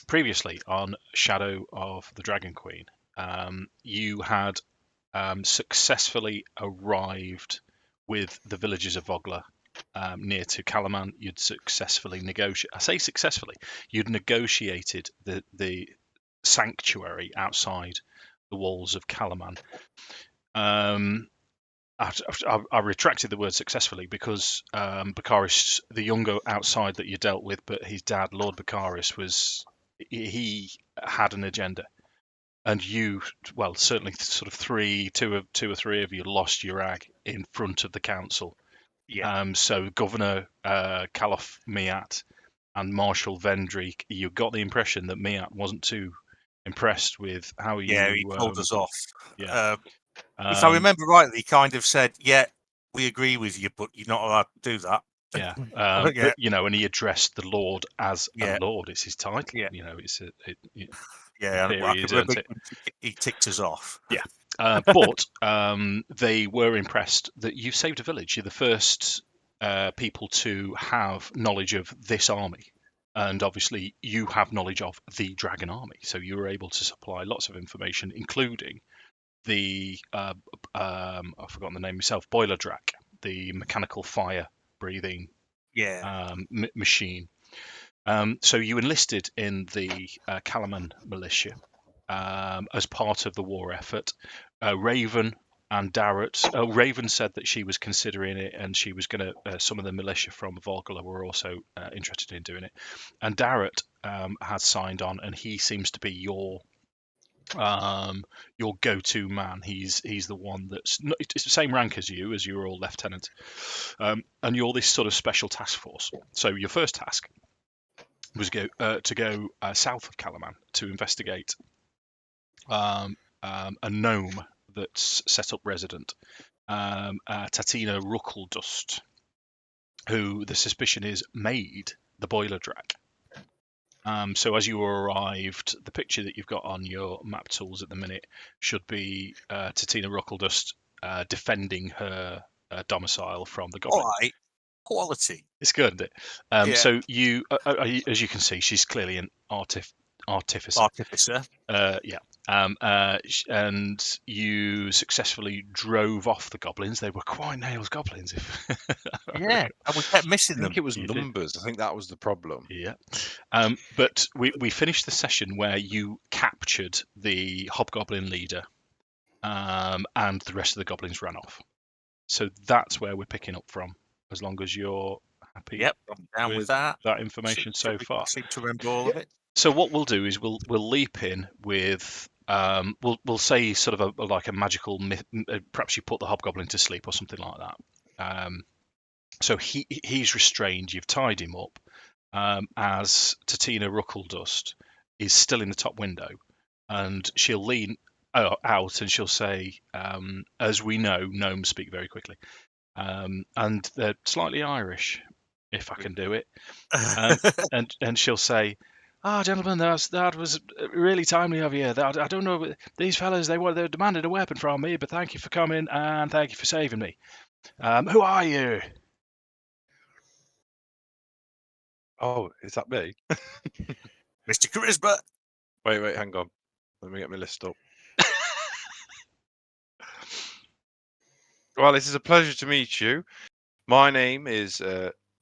Previously on Shadow of the Dragon Queen, you had successfully arrived with the villages of Vogler near to Kalaman. You'd successfully negotiated. I say successfully. You'd negotiated the sanctuary outside the walls of Kalaman. I retracted the word successfully because Bakaris, the younger outside that you dealt with, but his dad, Lord Bakaris, he had an agenda, and you, well, certainly sort of two or three of you lost your ag in front of the council. Yeah. So Governor Kalof Miat and Marshal Vendrick, you got the impression that Miat wasn't too impressed with how you. Yeah, he told us off. Yeah. If I remember rightly, he kind of said, "Yeah, we agree with you, but you're not allowed to do that." Yeah, Yeah. but and he addressed the Lord as Yeah. a Lord. It's his title. Yeah. It's Yeah, theory, I can isn't remember it? he ticked us off. Yeah, but they were impressed that you saved a village. You're the first people to have knowledge of this army, and obviously you have knowledge of the dragon army. So you were able to supply lots of information, including the I've forgotten the name myself, boiler drac, the mechanical fire breathing machine. So you enlisted in the Kalaman militia as part of the war effort. Raven and Darrett. Raven said that she was considering it, and she was going to. Some of the militia from Volgala were also interested in doing it, and Darrett has signed on, and he seems to be your go-to man. He's the one that's it's the same rank as you're all lieutenant, and you're this sort of special task force. So your first task was to go south of Kalaman to investigate a gnome that's set up resident, Tatina Ruckledust, who the suspicion is made the boiler drac. So as you arrived, the picture that you've got on your map tools at the minute should be Tatina Ruckledust defending her domicile from the goblin. All right, quality. It's good, isn't it? Yeah. So you, as you can see, she's clearly an artificer. Artificer. Yeah. And you successfully drove off the goblins. They were quite nails goblins. Yeah, and we kept missing I them. think it was numbers. I think that was the problem. Yeah. But we finished the session where you captured the hobgoblin leader, and the rest of the goblins ran off. So that's where we're picking up from, as long as you're happy. Yep, I'm down with that. That information so far. I seem to remember all of it. So what we'll do is we'll leap in with we'll say sort of like a magical myth. Perhaps you put the hobgoblin to sleep or something like that. So he's restrained. You've tied him up. As Tatina Ruckledust is still in the top window, and she'll lean out and she'll say, "As we know, gnomes speak very quickly, and they're slightly Irish, if I can do it." And she'll say, gentlemen, that was really timely of you. I don't know, these fellas, they demanded a weapon from me, but thank you for coming and thank you for saving me. Who are you? Oh, is that me? Mr. Charisma. Wait, hang on. Let me get my list up. Well, it is a pleasure to meet you. My name is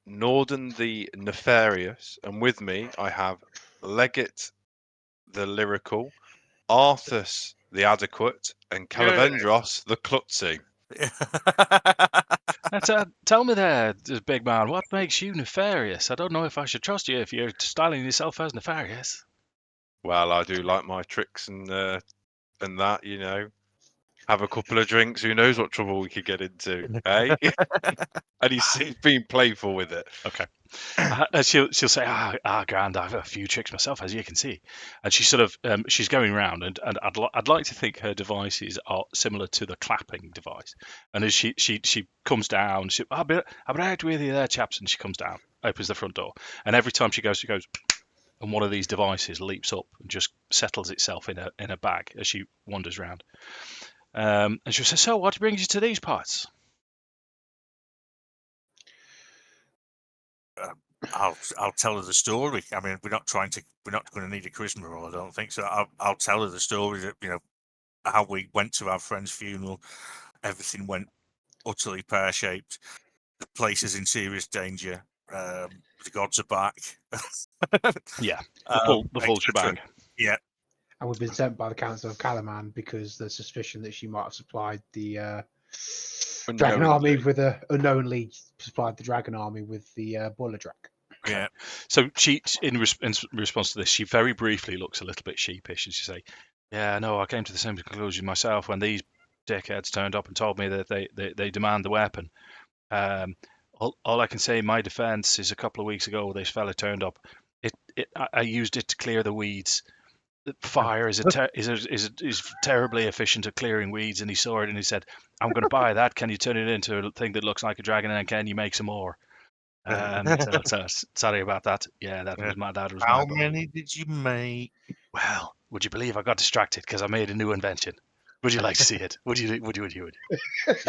Nordan the Nefarious, and with me I have Leggit the Lyrical, Arthas the Adequate, and Kelevendros the Klutzy. Tell me there, big man, what makes you nefarious? I don't know if I should trust you if you're styling yourself as nefarious. Well, I do like my tricks and that, you know. Have a couple of drinks, who knows what trouble we could get into, eh? And he's being playful with it. Okay. She'll say, grand, I have a few tricks myself, as you can see. And she sort of, she's going round, and I'd like to think her devices are similar to the clapping device. And as she comes down, I'll be right with you there, chaps. And she comes down, opens the front door. And every time she goes, and one of these devices leaps up and just settles itself in a bag as she wanders round. And she'll say, so what brings you to these parts? I'll tell her the story. I mean, we're not going to need a charisma roll, I don't think so. I'll tell her the story that how we went to our friend's funeral. Everything went utterly pear-shaped. The place is in serious danger. The gods are back. Yeah, the full shebang. Yeah. And we've been sent by the Council of Kalaman because there's suspicion that she might have supplied the Dragon Army with unknowingly supplied the Dragon Army with the boiler drac. Yeah. So she, in response to this, she very briefly looks a little bit sheepish, and she say, "Yeah, no, I came to the same conclusion myself when these dickheads turned up and told me that they demand the weapon. All I can say in my defence is a couple of weeks ago, this fella turned up. I used it to clear the weeds. Fire is terribly efficient at clearing weeds, and he saw it and he said, "I'm going to buy that. Can you turn it into a thing that looks like a dragon, and can you make some more?" So sorry about that. Yeah, that was my dad. How many did you make? Well, would you believe I got distracted because I made a new invention? Would you like to see it? Would you?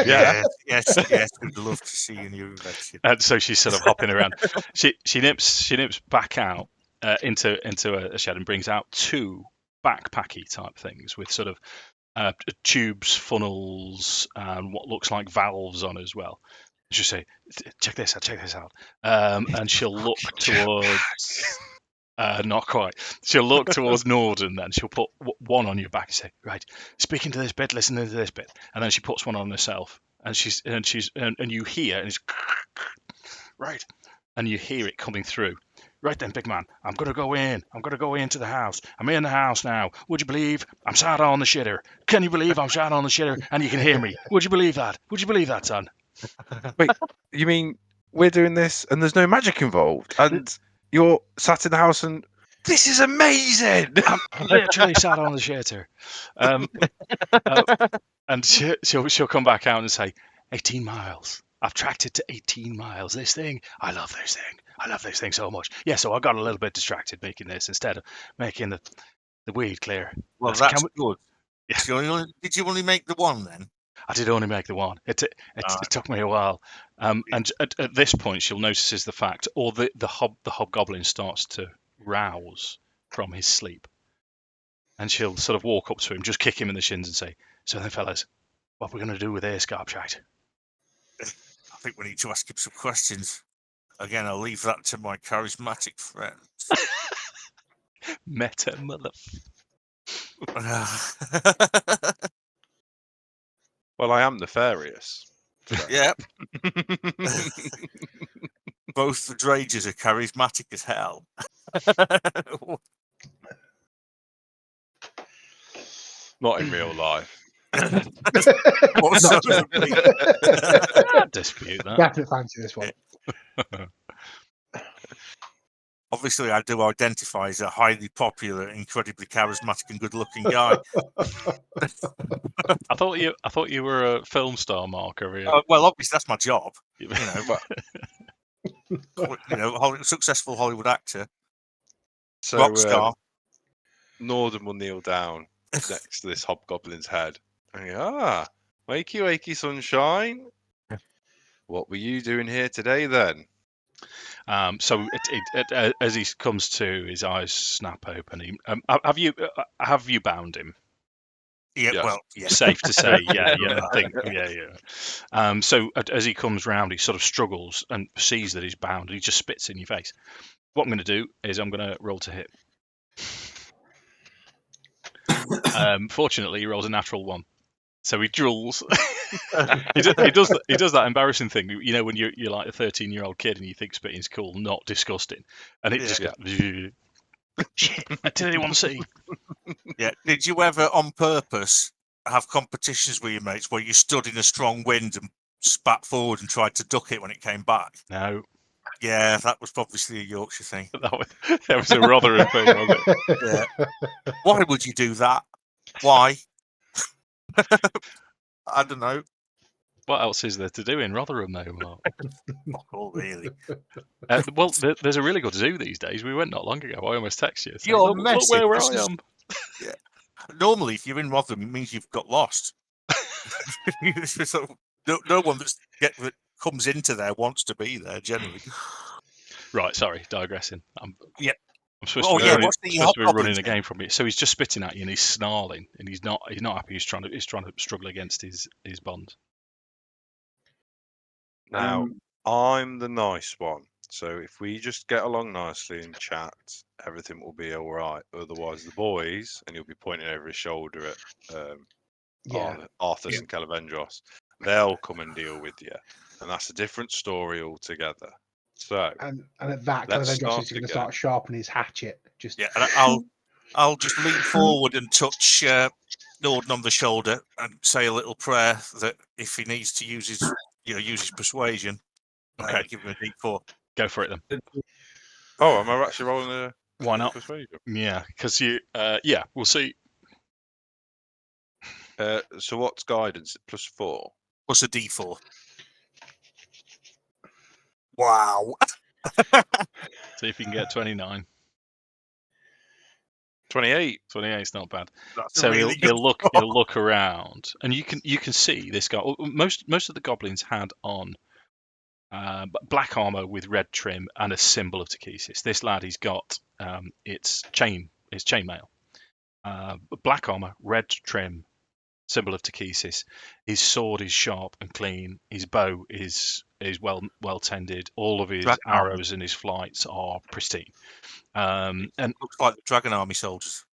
Yeah. Yes. We'd love to see a new invention. And so she's sort of hopping around. She nips back out into a shed and brings out two backpacky type things with sort of tubes, funnels, and what looks like valves on as well. She'll say, check this out. And she'll look towards... not quite. She'll look towards Nordan then. She'll put one on your back and say, right, speaking to this bit, listen to this bit. And then she puts one on herself. And you hear, and it's... Right. And you hear it coming through. Right then, big man, I'm going to go in. I'm going to go into the house. I'm in the house now. Would you believe I'm sat on the shitter? Can you believe I'm sat on the shitter and you can hear me? Would you believe that? Would you believe that, son? Wait, you mean we're doing this and there's no magic involved? And you're sat in the house and this is amazing! I'm literally sat on the shitter. And she'll come back out and say, 18 miles. I've tracked it to 18 miles. This thing, I love this thing. I love this thing so much. Yeah, so I got a little bit distracted making this instead of making the weed clear. Well, that's good. Yeah. So did you only make the one then? I did only make the one. It took me a while. And at this point, she'll notice is the fact, or the hobgoblin starts to rouse from his sleep. And she'll sort of walk up to him, just kick him in the shins and say, so then, fellas, what are we going to do with this gobshite? I think we need to ask him some questions. Again, I'll leave that to my charismatic friends. Meta mother. Well, I am nefarious. Yeah. Both the Drages are charismatic as hell. Not in real life. Dispute that. Definitely fancy this one. Obviously, I do identify as a highly popular, incredibly charismatic, and good-looking guy. I thought you were a film star, Mark. Over here. Well, obviously that's my job. Successful Hollywood actor, So rock star. Nordan will kneel down next to this hobgoblin's head and go, wakey, wakey, sunshine. What were you doing here today, then? So as he comes to, his eyes snap open. Have you bound him? Yeah, Yes. well, yeah. Safe to say, yeah. I think, yeah. So as he comes round, he sort of struggles and sees that he's bound. And he just spits in your face. What I'm going to do is I'm going to roll to hit. Fortunately, he rolls a natural 1. So he drools. he does that embarrassing thing, when you're like a 13-year-old kid and you think spitting's cool, not disgusting, and it just goes. Shit, I didn't want to see. Yeah. Did you ever, on purpose, have competitions with your mates where you stood in a strong wind and spat forward and tried to duck it when it came back? No. Yeah, that was obviously a Yorkshire thing. That was a Rotherham thing, wasn't it? Yeah. Why would you do that? Why? I don't know. What else is there to do in Rotherham, though, Mark? Oh, really? Well, there's a really good zoo these days. We went not long ago. I almost texted you. You're look messing. where I am. Yeah. Normally, if you're in Rotherham, it means you've got lost. So, no one that comes into there wants to be there, generally. Right, sorry, digressing. Yeah. I'm supposed Oh, to be yeah, running, what's the supposed to be running hobgoblin a thing? game from it. So he's just spitting at you and he's snarling and he's not happy. He's trying to struggle against his bond. Now, I'm the nice one. So if we just get along nicely and chat, everything will be all right. Otherwise, the boys, and you'll be pointing over his shoulder at Arthas and Kelevendros, they'll come and deal with you. And that's a different story altogether. So, And at that, let's Kelevendros start is going to again. start sharpening his hatchet. Just Yeah, and I'll just lean forward and touch Nordan on the shoulder and say a little prayer that if he needs to use his persuasion, Okay. give him a D4. Go for it then. Oh, am I actually rolling a Why not? persuasion? Yeah, because you. We'll see. So what's guidance? +4. Plus a D4. Wow. See if you can get 29. 28. 28's not bad. That's So really good. he'll look around, and you can see this guy. Most of the goblins had on black armor with red trim and a symbol of Takesis. This lad, he's got it's chainmail, black armor, red trim, symbol of Takesis. His sword is sharp and clean. His bow is well tended. All of his Dragon army. arrows and his flights are pristine. And Looks like the Dragon Army soldiers.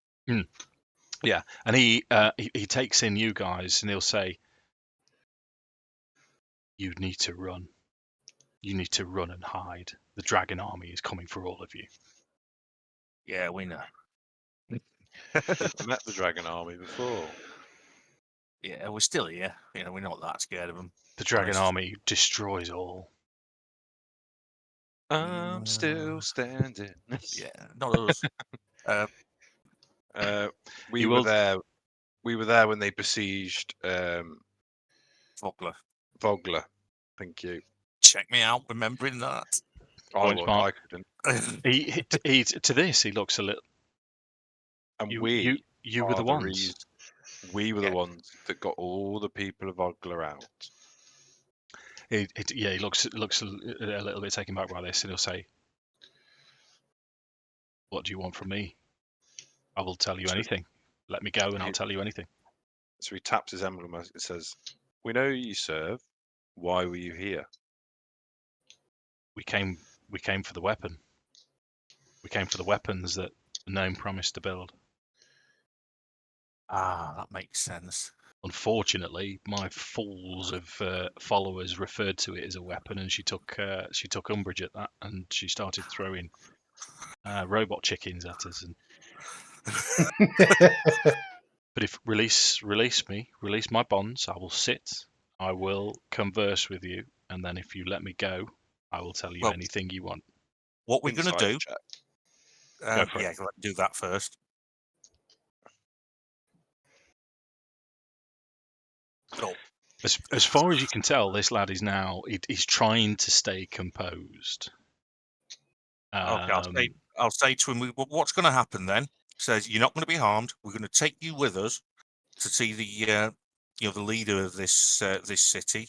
yeah, and he takes in you guys, and he'll say, "You need to run. You need to run and hide. The Dragon Army is coming for all of you." Yeah, we know. I met the Dragon Army before. Yeah, we're still here. We're not that scared of them. The Dragon Honest. Army destroys all. I'm still standing. Yeah, not us. We You were will- there. We were there when they besieged Vogler. Vogler. Thank you. Check me out, remembering that. Points mark. I couldn't. He to this he looks a little. And You we were the ones. reason. We were the ones that got all the people of Vogler out. He looks a little bit taken back by this, and he'll say, "What do you want from me? I will tell you anything. Let me go, and I'll tell you anything." So he taps his emblem as it says, "We know you serve. Why were you here?" We came for the weapon. We came for the weapons that the gnome promised to build. That makes sense. Unfortunately, my fools of followers referred to it as a weapon, and she took umbrage at that, and she started throwing robot chickens at us. And but if release my bonds, I will sit. I will converse with you, and then if you let me go, I will tell you anything you want. What we're going to do? Check. Go for it. Let's do that first. Oh. As far as you can tell, this lad is now he's trying to stay composed. Okay, I'll say to him, what's going to happen then? He says, you're not going to be harmed. We're going to take you with us to see the leader of this city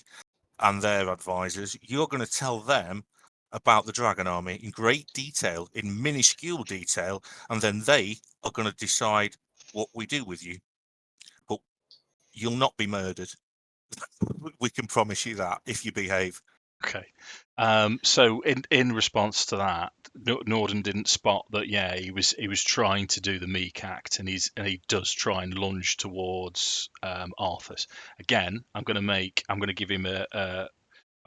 and their advisors. You're going to tell them about the Dragon Army in great detail, in minuscule detail, and then they are going to decide what we do with you. But you'll not be murdered. We can promise you that if you behave. Okay. So in response to that, Nordan didn't spot that. Yeah, he was trying to do the meek act, and he does try and lunge towards Arthas. Again, I'm going to give him a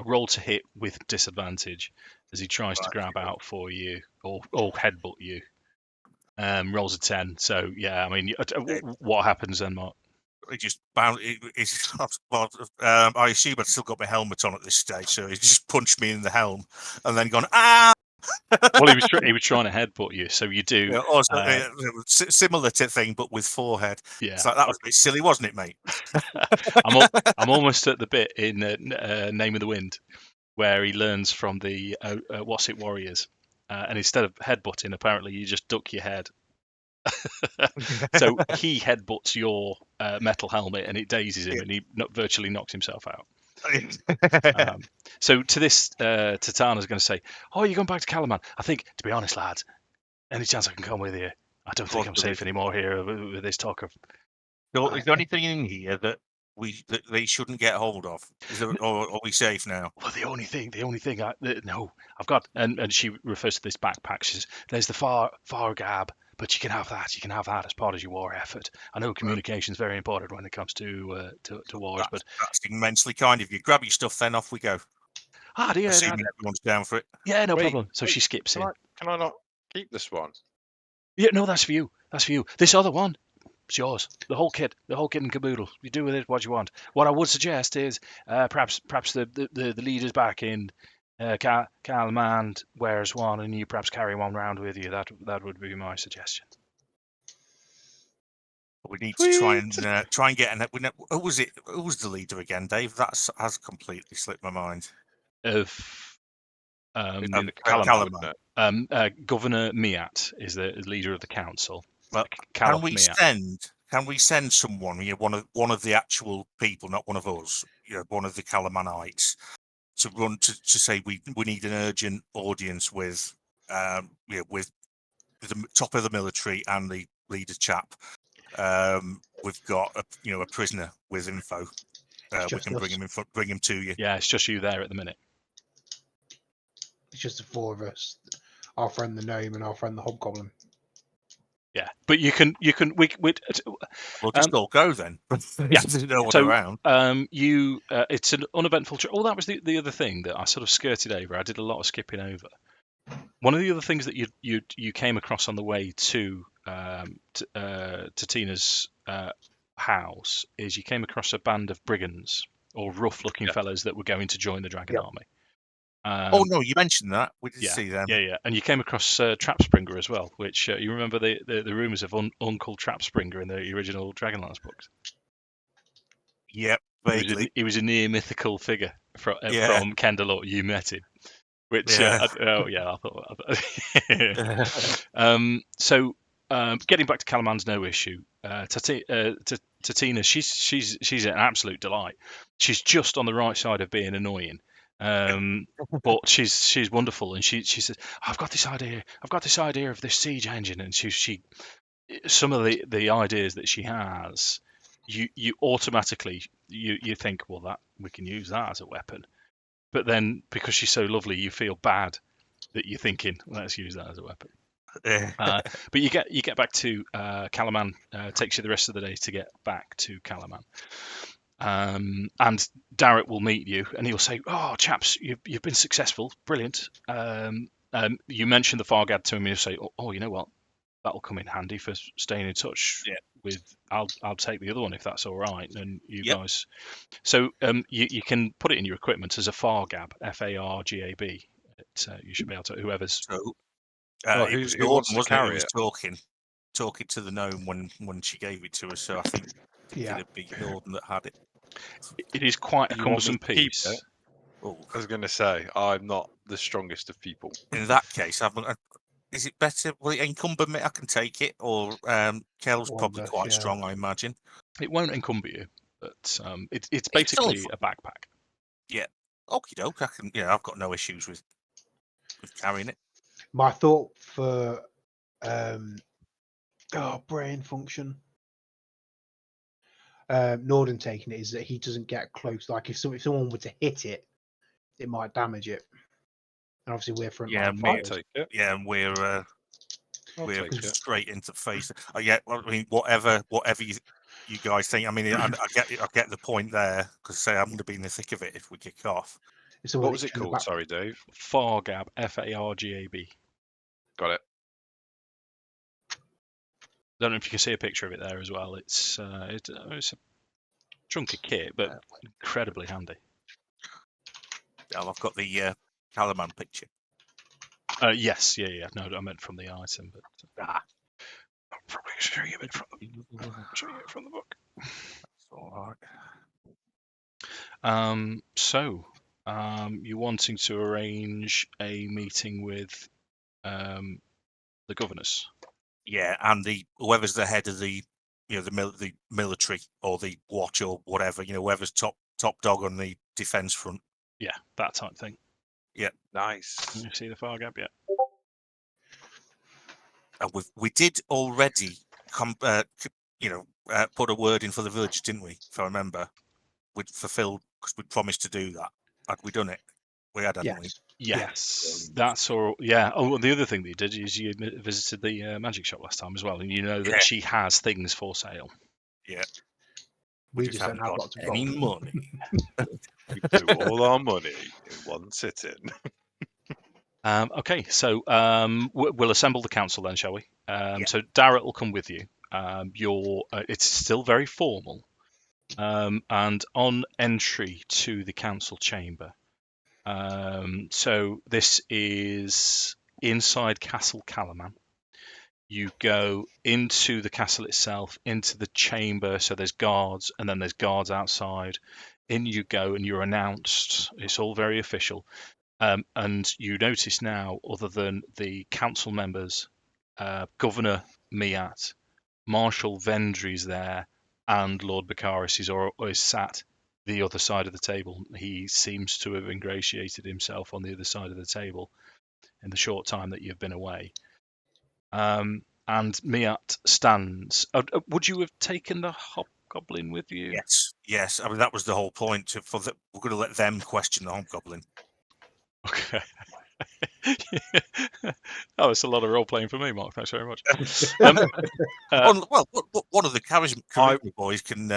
roll to hit with disadvantage as he tries to grab out for you or headbutt you. Rolls a 10. So yeah, I mean, what happens then, Mark? He just bound. I assume I've still got my helmet on at this stage, so he just punched me in the helm and then gone, ah! Well, he was trying to headbutt you, so you do. Similar to thing, but with forehead. Yeah, so that was a bit silly, wasn't it, mate? I'm almost at the bit in Name of the Wind where he learns from the What's It Warriors, and instead of headbutting, apparently you just duck your head. So he headbutts your metal helmet, and it dazes him, and he virtually knocks himself out. So to this, Tatana's going to say, "Oh, you're going back to Kalaman? I think, to be honest, lads, any chance I can come with you? I don't think I'm safe anymore here with this talk of." So, is there anything in here that they shouldn't get hold of? Or are we safe now? Well, the only thing, no, I've got, and she refers to this backpack. She says, "There's the far gab, but you can have that. You can have that as part of your war effort. I know communication is very important when it comes to wars, but that's immensely kind of you. Grab your stuff, then off we go. dear, Assuming everyone's down for it. Yeah, no Wait, problem. So she skips in. Can I not keep this one? Yeah, no, that's for you. That's for you. This other one, it's yours. The whole kit and caboodle. You do with it what you want. What I would suggest is perhaps the leaders back in Kalaman wears one, and you perhaps carry one round with you. That would be my suggestion. We need to try and get an. Who was it? Who was the leader again, Dave? That has completely slipped my mind. Of Kalaman. Governor Miat is the leader of the council. Well, can we send someone? One of the actual people, not one of us. One of the Kalamanites, to run to say we need an urgent audience with with the top of the military and the leader chap. We've got a prisoner with info. We can bring him to you. Yeah, it's just you there at the minute. It's just the four of us. Our friend the gnome and our friend the hobgoblin. Yeah, but we'll just all go then. Yeah, no one around. It's an uneventful trip. Oh, that was the other thing that I sort of skirted over. I did a lot of skipping over. One of the other things that you came across on the way to Tina's house is you came across a band of brigands or rough-looking fellows that were going to join the dragon army. Oh no, you mentioned that. We did see them. Yeah. And you came across Trapspringer as well, which you remember the rumours of Uncle Trapspringer in the original Dragonlance books. Yep, vaguely. He was a near mythical figure from Kender. You met him, which I thought. So getting back to Kalaman's no issue. Tatina, she's an absolute delight. She's just on the right side of being annoying. But she's wonderful, and she says, I've got this idea of this siege engine, and she some of the ideas that she has, you automatically you think, well, that we can use that as a weapon, but then because she's so lovely, you feel bad that you're thinking, let's use that as a weapon. But you get back to Kalaman. Takes you the rest of the day to get back to Kalaman. And Darrett will meet you, and he'll say, "Oh, chaps, you've been successful, brilliant." You mentioned the Fargad to him, and he'll say, "Oh, you know what? That'll come in handy for staying in touch with. I'll take the other one if that's all right." And you guys, so you can put it in your equipment as a Fargab, Fargab. You should be able to whoever's. So, who wants to carry it? Who was talking to the gnome when she gave it to us. So I think it'd be Nordan that had it. It is quite a cumbersome piece. I was going to say, I'm not the strongest of people. In that case, is it better? Will it encumber me? I can take it, or Kel's probably quite strong, I imagine. It won't encumber you, but it's basically a backpack. Yeah, okie doke. I've got no issues with carrying it. My thought for brain function. Nordan taking it is that he doesn't get close. Like if someone were to hit it, it might damage it. And obviously we're front line fighters. I'll take it. Yeah, and we're straight into face. I mean, whatever you guys think. I mean, I get the point there, because I'm going to be in the thick of it if we kick off. So what was it called? Sorry, Dave. Fargab, Fargab. Got it. I don't know if you can see a picture of it there as well. It's a chunky kit, but incredibly handy. Well, I've got the Kalaman picture. Yes, yeah. No, I meant from the item, but I'll probably show you it from the book. That's all right. So, you're wanting to arrange a meeting with the governors? Yeah, and whoever's the head of the the military or the watch or whatever, whoever's top top dog on the defence front. Yeah, that type thing. Nice. You see the far gap, yeah. And we did already put a word in for the village, didn't we? If I remember, we'd fulfilled because we promised to do that. Had we done it? We had, hadn't we? Yes, that's all. Yeah. Oh, and the other thing that you did is you visited the magic shop last time as well, and you know that she has things for sale. Yeah. We just just don't haven't have got lots of any gold. money. We blew all our money in one sitting. Okay, so we'll assemble the council then, shall we? Yeah. So Darrett will come with you. It's still very formal, and on entry to the council chamber. So this is inside Castle Kalaman. You go into the castle itself, into the chamber. So there's guards, and then there's guards outside. In you go, and you're announced. It's all very official. And you notice now, other than the council members, Governor Miat, Marshal Vendry's there, and Lord Baccharis is sat the other side of the table. He seems to have ingratiated himself on the other side of the table in the short time that you've been away. And Miat stands. Would you have taken the hobgoblin with you? Yes. I mean, that was the whole point. We're going to let them question the hobgoblin. Okay. Oh, it's a lot of role playing for me, Mark. Thanks very much. One of the charisma boys can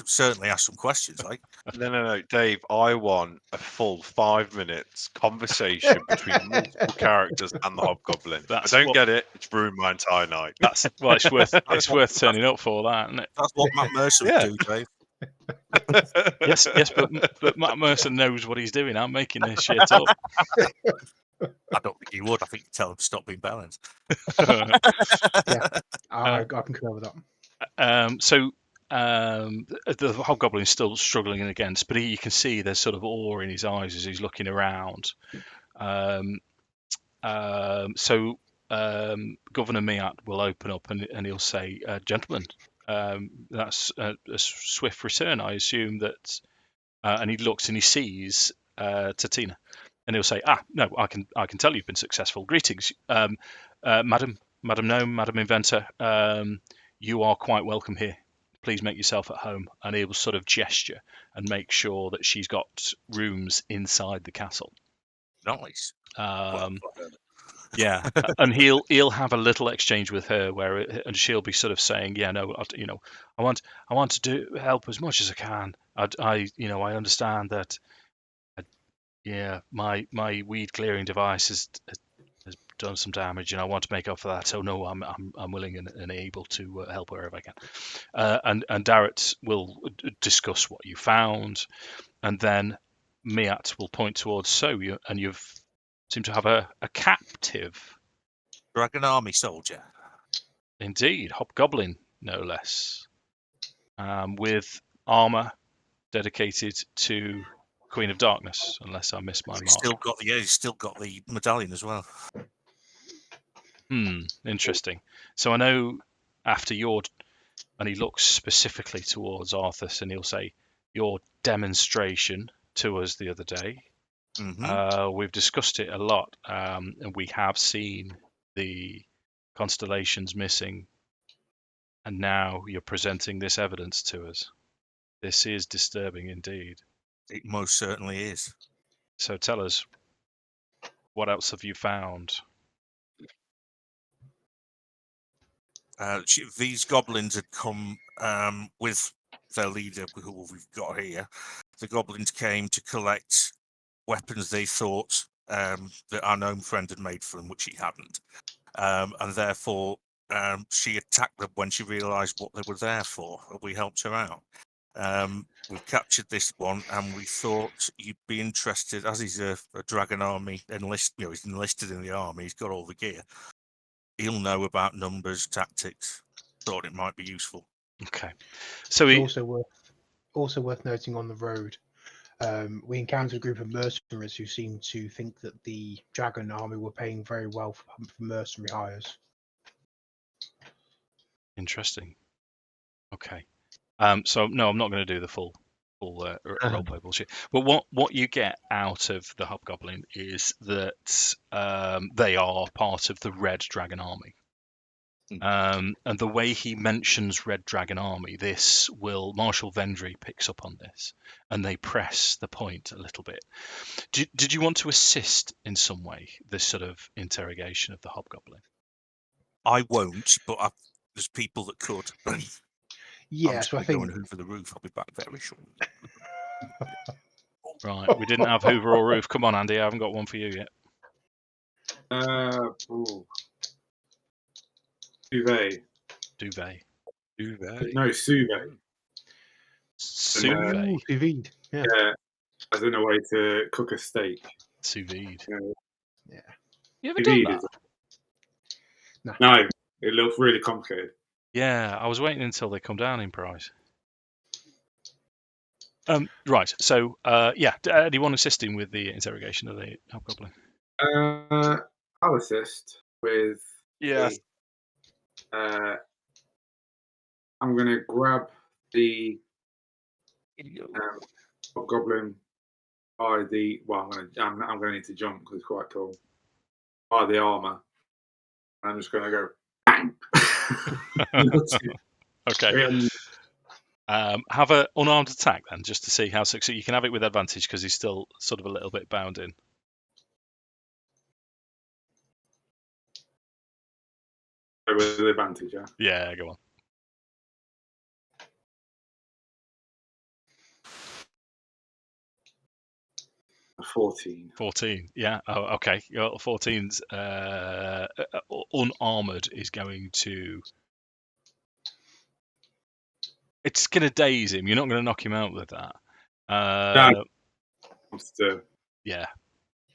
certainly ask some questions. Like, No, Dave. I want a full 5 minutes conversation between multiple characters and the hobgoblin. If I don't get it, it's ruined my entire night. It's worth turning up for that, isn't it? That's what Matt Mercer would do, Dave. Yes, but Matt Mercer knows what he's doing. I'm making this shit up. I don't think he would. I think you'd tell him to stop being balanced. I concur with that. So the hobgoblin is still struggling against, but you can see there's sort of awe in his eyes as he's looking around. So Governor Miat will open up and he'll say, "Gentlemen, that's a swift return. I assume that." And he looks and he sees Tatina, and he'll say, no, I can tell you've been successful. Greetings, Madam Gnome, Madam Inventor. You are quite welcome here. Please make yourself at home." And he will sort of gesture and make sure that she's got rooms inside the castle. Nice. Yeah, and he'll have a little exchange with her and she'll be sort of saying, "Yeah, no, I want to help as much as I can. I understand that. My weed clearing device has done some damage, and I want to make up for that. So no, I'm willing and able to help wherever I can." And Darrett will discuss what you found, and then Miat will point towards you seem to have a captive. Dragon army soldier. Indeed, hobgoblin, no less, with armor dedicated to Queen of Darkness, unless I missed my mark. He's still got the medallion as well. Interesting. So I know after and he looks specifically towards Arthas, and he'll say, "Your demonstration to us the other day. We've discussed it a lot, and we have seen the constellations missing, and now you're presenting this evidence to us. This is disturbing indeed." It most certainly is. So tell us, what else have you found? These goblins had come with their leader, who we've got here. The goblins came to collect weapons they thought that our gnome friend had made for them, which he hadn't. And therefore, she attacked them when she realised what they were there for. We helped her out. We've captured this one, and we thought you'd be interested, as he's a dragon army he's enlisted in the army, he's got all the gear. He'll know about numbers, tactics. Thought it might be useful. Okay. So It's also worth noting on the road, we encountered a group of mercenaries who seemed to think that the dragon army were paying very well for mercenary hires. Interesting. Okay. So no, I'm not going to do the full roleplay bullshit. But what you get out of the Hobgoblin is that they are part of the Red Dragon Army. And the way he mentions Red Dragon Army, Marshal Vendry picks up on this, and they press the point a little bit. Did you want to assist in some way this sort of interrogation of the Hobgoblin? I won't, but there's people that could. Yeah, so I think going Hoover the roof. I'll be back very shortly. Right, we didn't have Hoover or roof. Come on, Andy, I haven't got one for you yet. Duvet. No, Suvet. Suvet. sous vide. Yeah. As in a way to cook a steak. Sous vide. Yeah. You ever done that? No, it looks really complicated. Yeah, I was waiting until they come down in price. Right, so do you want to assist him with the interrogation of the Hobgoblin? I'll assist with. Yes. I'm going to grab the Hobgoblin by the. Well, I'm going to need to jump because it's quite tall. By the armor. I'm just going to go bang. Okay. Have an unarmed attack then, just to see how successful. You can have it with advantage because he's still sort of a little bit bound in. With advantage, yeah. Yeah, go on. A 14. 14, yeah. Oh, okay. 14's unarmored is going to. It's going to daze him. You're not going to knock him out with that. Yeah.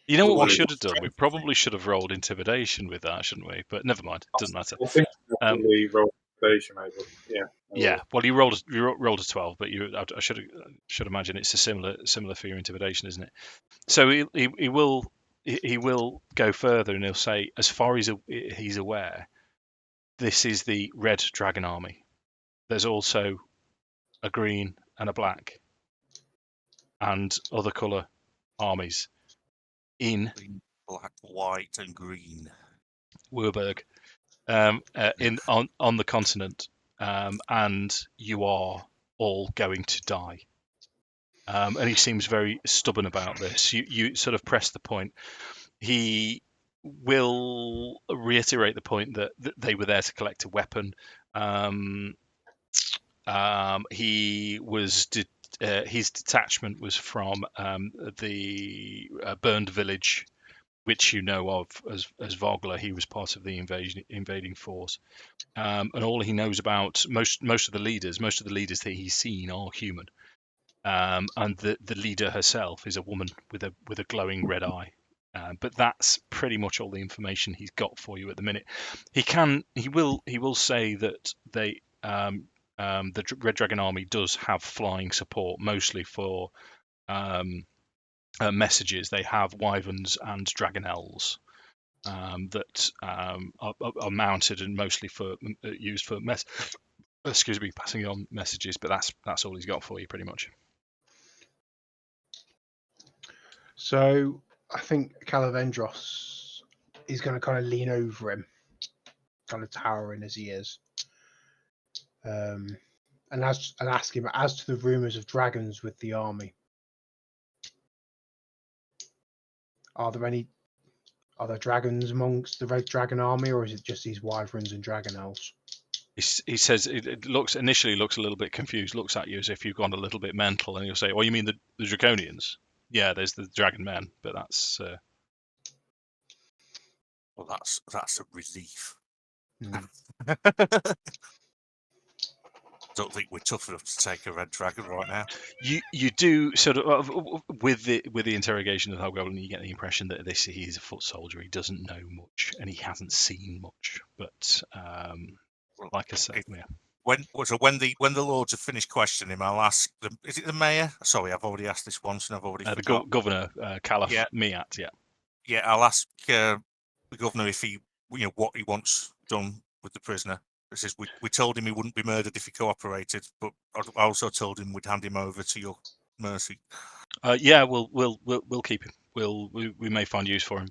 You know what we should have done? We probably should have rolled intimidation with that, shouldn't we? But never mind. Doesn't matter. I think we rolled intimidation, maybe. Yeah. Yeah. Well, you rolled a 12, but I should imagine it's a similar for your intimidation, isn't it? So he will go further, and he'll say, as far as he's aware, this is the Red Dragon Army. There's also a green and a black and other colour armies in Green, black, white, and green. Werburg, on the continent, and you are all going to die. And he seems very stubborn about this. You sort of press the point. He will reiterate the point that they were there to collect a weapon. He was his detachment was from the burned village, which you know of as Vogler. He was part of the invading force, and all he knows about most of the leaders that he's seen are human, and the leader herself is a woman with a glowing red eye. But that's pretty much all the information he's got for you at the minute. He will say that they. The Red Dragon Army does have flying support, mostly for messages. They have wyverns and dragonels that are mounted and mostly used for passing on messages. But that's all he's got for you, pretty much. So I think Kelevendros is going to kind of lean over him, kind of towering as he is. And ask him as to the rumours of dragons with the army. Are there dragons amongst the Red Dragon Army, or is it just these wyverns and dragonels? He says it initially looks a little bit confused. Looks at you as if you've gone a little bit mental, and you'll say, "Oh, you mean the Draconians?" Yeah, there's the Dragon Men, but that's. Well, that's a relief. Don't think we're tough enough to take a red dragon right now. You do sort of with the interrogation of the Hobgoblin, you get the impression that he's a foot soldier. He doesn't know much and he hasn't seen much. But like I said, yeah. When the lords have finished questioning him, I'll ask them. Is it the mayor? Sorry, I've already asked this once and I've already the governor, Caliph Miat. Yeah. Yeah, I'll ask the governor if what he wants done with the prisoner. It says we told him he wouldn't be murdered if he cooperated, but I also told him we'd hand him over to your mercy. Yeah, we'll keep him. We may find use for him.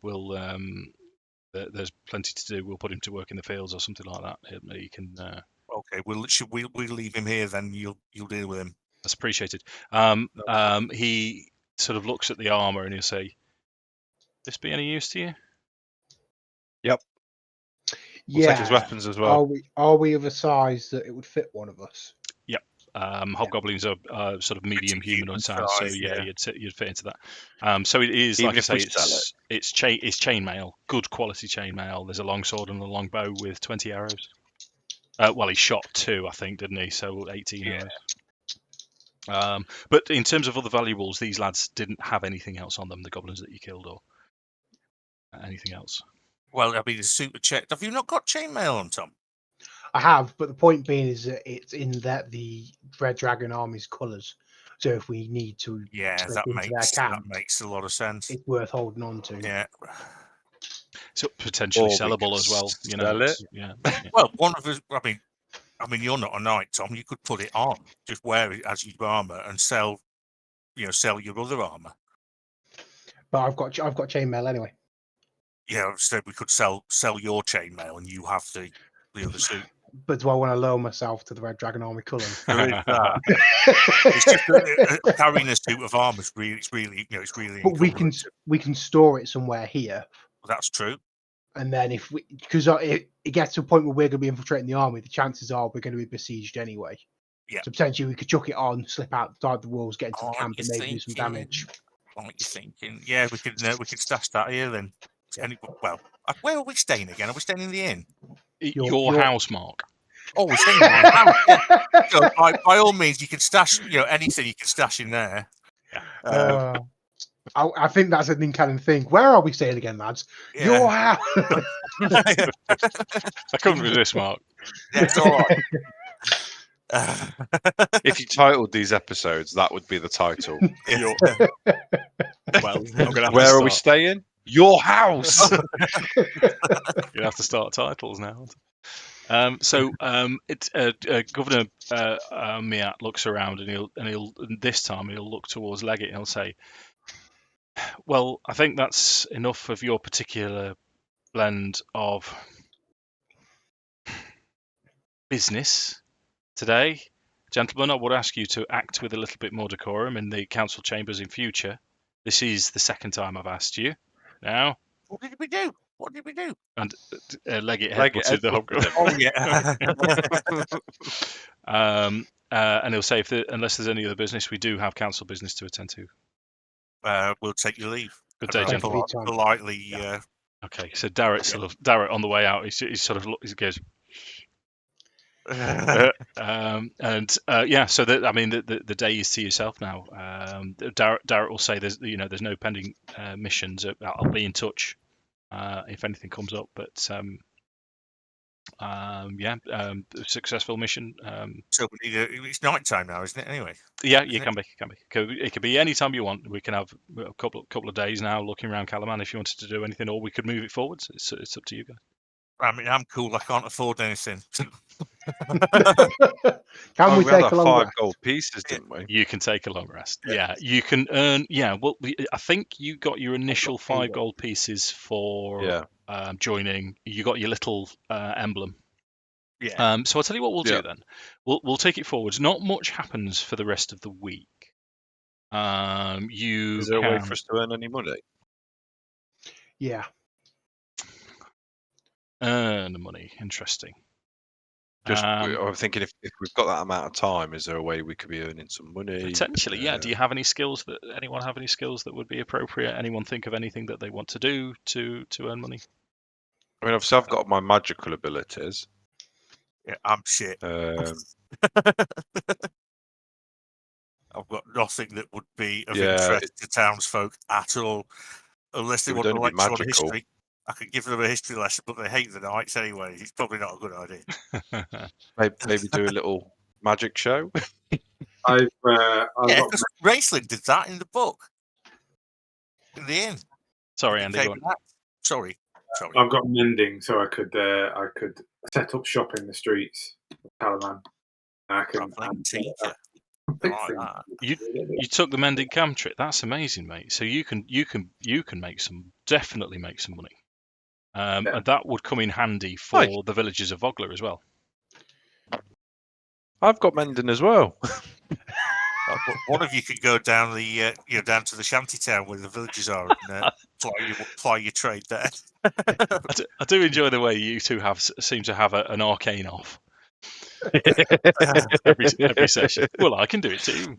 There's plenty to do. We'll put him to work in the fields or something like that. He can. Okay, we'll leave him here then. You'll deal with him. That's appreciated. He sort of looks at the armor and he'll say, "This be any use to you?" Yep. We'll take his weapons as well. Are we of a size that it would fit one of us? Yep. Hobgoblins are sort of medium humanoid size, so yeah, you'd fit into that. So it is, Even like I if say, we sell it's chainmail, good quality chainmail. There's a long sword and a long bow with 20 arrows. Well, he shot 2, I think, didn't he? So 18 arrows. But in terms of other valuables, these lads didn't have anything else on them, the goblins that you killed, or anything else. Well, I mean, the suit of check. Have you not got chainmail on, Tom? I have, but the point being is that it's in the Red Dragon Army's colours. So if we need to slip into their camp, that makes a lot of sense. it's worth holding on to. Yeah. So potentially Or we sellable could as well. You know. sell it. Yeah. Well, one of us. I mean, you're not a knight, Tom. You could put it on, just wear it as your armor, and sell your other armor. But I've got chainmail anyway. Yeah, so we could sell your chainmail, and you have the other suit. But do I want to lower myself to the Red Dragon Army colours? There is that. It's just carrying a suit of armor is really, But we can store it somewhere here. That's true. And then because it gets to a point where we're going to be infiltrating the army, the chances are we're going to be besieged anyway. Yeah. So potentially we could chuck it on, slip outside the walls, get into the camp, and maybe do some damage. What are you thinking? Yeah, we could stash that here then. Where are we staying again? Are we staying in the inn? Your house, Mark. Oh, we're staying in my house. Yeah. So by all means, you can stash anything you can stash in there. Yeah. I think that's an in-canon thing. Where are we staying again, lads? Yeah. Your house. I couldn't resist, Mark. Yeah, it's all right. If you titled these episodes, that would be the title. Well, I'm gonna have Where to are we staying? Your house. You have to start titles now. Governor Miat looks around and he'll this time he'll look towards Leggit and he'll say, "Well, I think that's enough of your particular blend of business today. Gentlemen, I would ask you to act with a little bit more decorum in the council chambers in future. This is the second time I've asked you. Now, What did we do? And Leggit headbutted the hobgoblin. Oh yeah. And he'll say, unless there's any other business, we do have council business to attend to. We'll take your leave. Good day, gentlemen. Politely. Okay, so Darrett on the way out, he sort of he goes. So the day is to yourself now. Darrett will say there's no pending missions. I'll be in touch if anything comes up. But successful mission. So we need it's night time now, isn't it? Anyway. Yeah, it can be. It could be any time you want. We can have a couple of days now looking around Kalaman if you wanted to do anything, or we could move it forwards. It's up to you guys. I mean, I'm cool. I can't afford anything. Can we take had a long 5 rest? gold pieces, didn't we? You can take a long rest. Yeah, you can earn. Yeah, well, I think you got your initial 5 gold pieces for joining. You got your little emblem. Yeah. So I'll tell you what we'll do then. We'll take it forwards. Not much happens for the rest of the week. Is there a way for us to earn any money? Yeah. Earn money. Interesting. I'm thinking if we've got that amount of time, is there a way we could be earning some money? Potentially, yeah. Do you have any skills anyone have any skills that would be appropriate? Anyone think of anything that they want to do to earn money? I mean, obviously, I've got my magical abilities. Yeah, I'm shit. I've got nothing that would be of interest to townsfolk at all, unless they want to lecture on history. I could give them a history lesson, but they hate the knights anyway. It's probably not a good idea. Maybe do a little magic show. Because Raceland did that in the book. In the inn. Sorry, Andy. Sorry. Sorry. I've got mending, so I could set up shop in the streets of Kalaman. I can Travelling tinker. I fix like things. that. You took the mending cam trick. That's amazing, mate. So you can definitely make some money. Yeah. And that would come in handy for Right. the villagers of Vogler as well. I've got mending as well. One of you could go down the down to the shanty town where the villages are and ply your trade there. I do enjoy the way you two seem to have an arcane off every session. Well, I can do it too.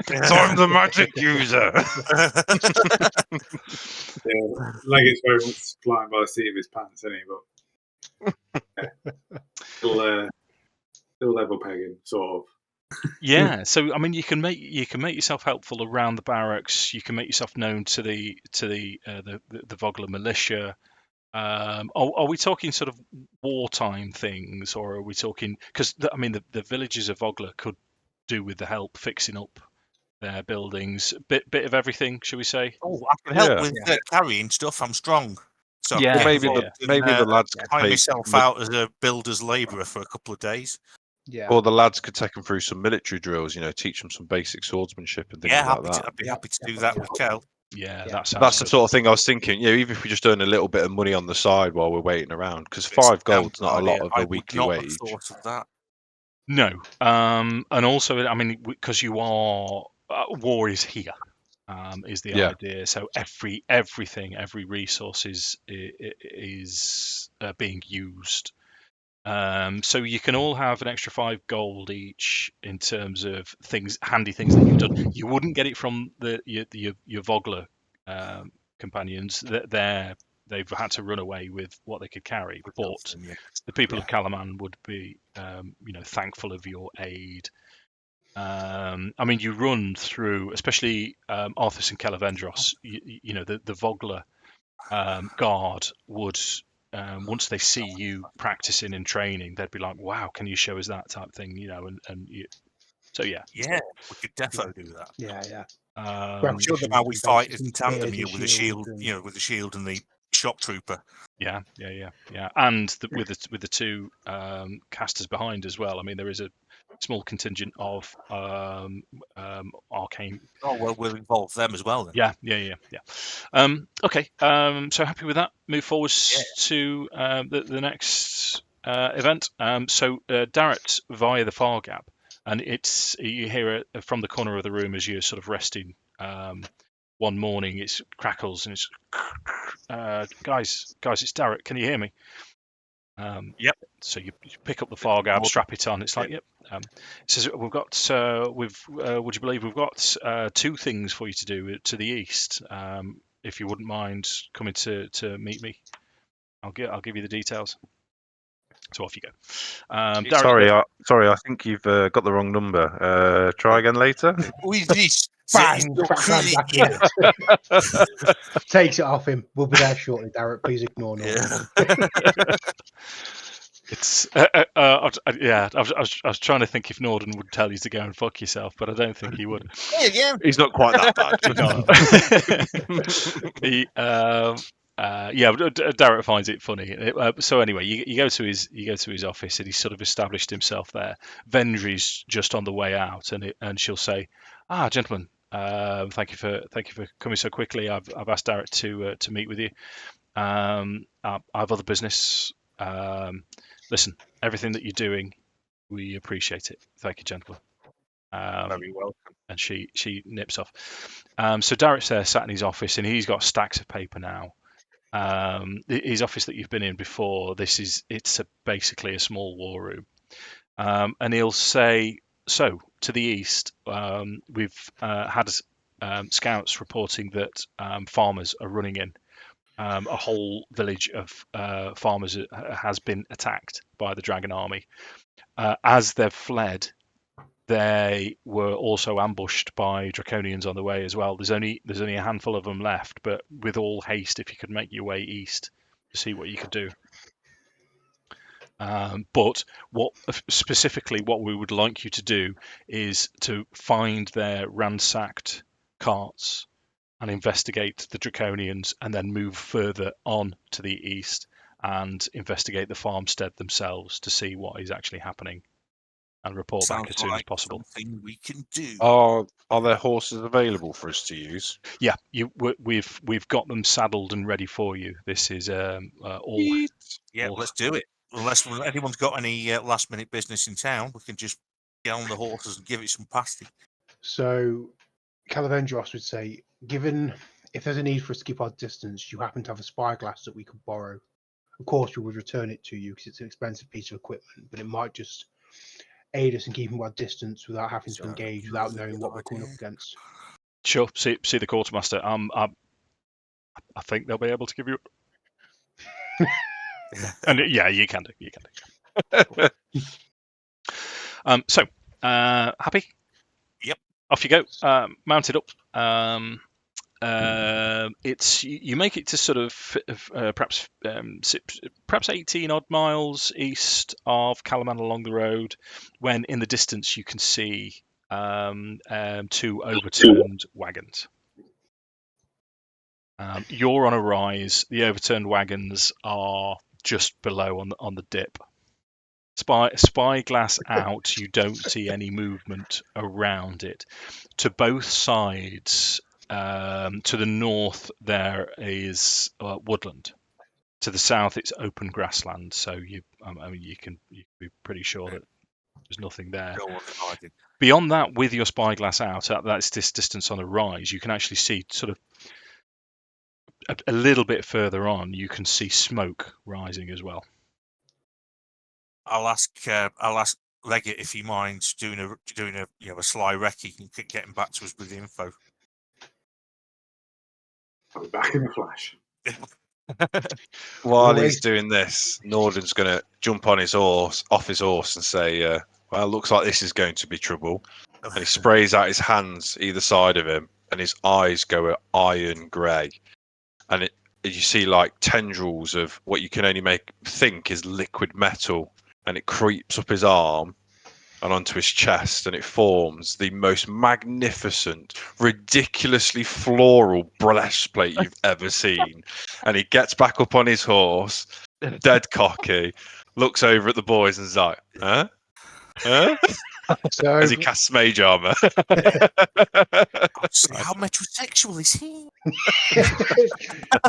I'm the magic user. Yeah, Leggett's very much flying by the seat of his pants, isn't he? But still level pegging, sort of. Yeah, so I mean, you can make yourself helpful around the barracks. You can make yourself known to the Vogler militia. Are we talking sort of wartime things, or are we talking? Because I mean, the villagers of Vogler could do with the help fixing up their buildings. Bit of everything, shall we say? Oh, I can help Yeah. with carrying stuff. I'm strong. So Yeah. I can Maybe get the lads could find take myself out as a builder's labourer for a couple of days. Yeah. or the lads could take them through some military drills. Teach them some basic swordsmanship and things like that. I'd be happy to do that with Kel. Yeah, Yeah. that sounds That's the good. sort of thing I was thinking. Even if we just earn a little bit of money on the side while we're waiting around, because It's 5 gold's damn not a lot idea. of I a would weekly not have wage. thought of that. No, and also, I mean, because you are war is here, is the Yeah. idea. So every resource is being used. So you can all have an extra 5 gold each in terms of handy things that you've done. You wouldn't get it from your Vogler companions. They've had to run away with what they could carry, but the people of Kalaman would be, thankful of your aid. I mean, you run through, especially Arthas and Kelevendros. The Vogler guard would, once they see you practicing and training, they'd be like, "Wow, can you show us that type thing?" So yeah. Yeah, we could definitely do that. Yeah. I'm sure how we fight in tandem Spears here and with the shields shield, with the shield and the shock trooper. Yeah. And with the two casters behind as well. I mean, there is a small contingent of arcane. Oh well, we'll involve them as well then. Yeah. Okay. So happy with that. Move forward to the next event. So Darret via the far gap, and you hear it from the corner of the room as you're sort of resting. One morning, it crackles and it's guys, it's Darret. Can you hear me? Yep. So you pick up the far gap, strap it on. It's like, yep. It says would you believe we've got 2 things for you to do to the east. If you wouldn't mind coming to meet me, I'll give you the details. So off you go. Darret, Sorry, I think you've got the wrong number. Try again later. Who is this? Bang! Yeah. Takes it off him. We'll be there shortly, Darret. Please ignore Nordan. It's I was trying to think if Nordan would tell you to go and fuck yourself, but I don't think he would. Yeah. He's not quite that bad. Darret finds it funny. So anyway, you go to his office, and he's sort of established himself there. Vendry's just on the way out, and she'll say, gentlemen, thank you for coming so quickly. I've asked Darret to meet with you. I have other business. Listen, everything that you're doing, we appreciate it. Thank you, gentlemen. Very welcome. And she nips off. So Darret's there, sat in his office, and he's got stacks of paper now. His office that you've been in before, it's basically a small war room. And he'll say, so to the east, we've had scouts reporting that farmers are running in. A whole village of farmers has been attacked by the dragon army. As they've fled, they were also ambushed by draconians on the way as well. There's only a handful of them left, but with all haste, if you could make your way east to see what you could do. But what we would like you to do is to find their ransacked carts and investigate the Draconians, and then move further on to the east and investigate the farmstead themselves to see what is actually happening and report back Sounds as soon as like possible. something we can do. Are there horses available for us to use? Yeah, we've got them saddled and ready for you. This is all. Yeah, let's do it. Unless anyone's got any last minute business in town, we can just get on the horses and give it some pasty. So Kelevendros would say, given if there's a need for us to keep our distance, you happen to have a spyglass that we could borrow. Of course, we would return it to you because it's an expensive piece of equipment, but it might just aid us in keeping our distance without having to engage, without knowing what we're coming up against. Sure. See the quartermaster. I think they'll be able to give you. And yeah, you can do. You can do. So, happy? Yep. Off you go. Mounted up. It's you make it to sort of perhaps 18 odd miles east of Kalaman along the road, when in the distance you can see 2 overturned wagons. You're on a rise. The overturned wagons are just below on the dip. Spyglass out, you don't see any movement around it. To both sides, to the north there is woodland. To the south, it's open grassland. So you can be pretty sure that there's nothing there. No one's hiding. Beyond that, with your spyglass out, that's this distance on the rise, you can actually see sort of a little bit further on. You can see smoke rising as well. I'll ask Leggit if he minds doing a sly recce and getting back to us with the info. I'll be back in a flash. While he's doing this, Nordan's going to jump on off his horse, and say, "Well, looks like this is going to be trouble." And he sprays out his hands either side of him, and his eyes go iron grey, and you see like tendrils of what you can only think is liquid metal, and it creeps up his arm and onto his chest, and it forms the most magnificent, ridiculously floral breastplate you've ever seen. And he gets back up on his horse, dead cocky, looks over at the boys and is like, huh? So As he casts mage armor. See how metrosexual is he?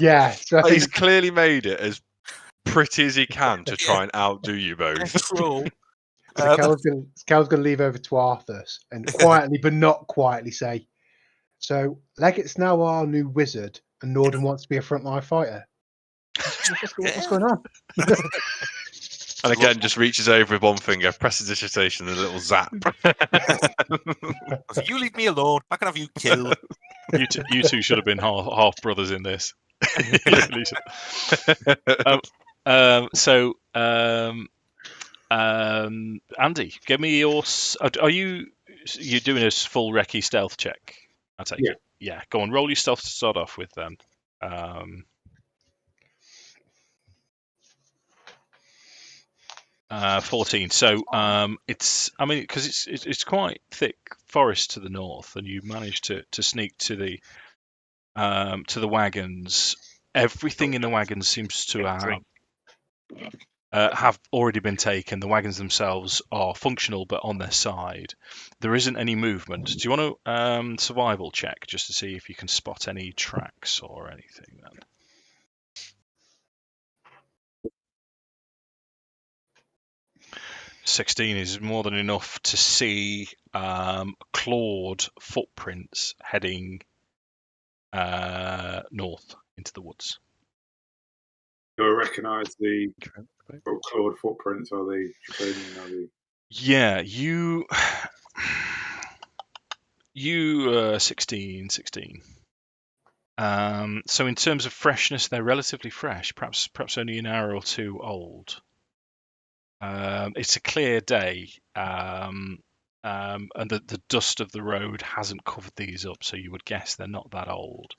yeah, so He's clearly made it as pretty as he can to try and outdo you both. True. So Cal's going to leave over to Arthas and quietly, but not quietly, say, "So Leggett's now our new wizard, and Nordan wants to be a frontline fighter. What's going on?" And again, just reaches over with one finger, presses his rotation, and a little zap. You leave me alone. I can have you killed. You two should have been half brothers in this. Andy, give me your. Are you doing a full recce stealth check? I take it. Yeah, go on. Roll your stealth to start off with then. 14. So it's because it's quite thick forest to the north, and you managed to sneak to the wagons. Everything in the wagons seems to have already been taken. The wagons themselves are functional, but on their side, there isn't any movement. Do you want to survival check just to see if you can spot any tracks or anything? Then 16 is more than enough to see clawed footprints heading north into the woods. Do I recognise the clawed footprints? Are they draconian? Yeah, you 16. So in terms of freshness, they're relatively fresh. Perhaps only an hour or two old. It's a clear day, and the dust of the road hasn't covered these up, so you would guess they're not that old.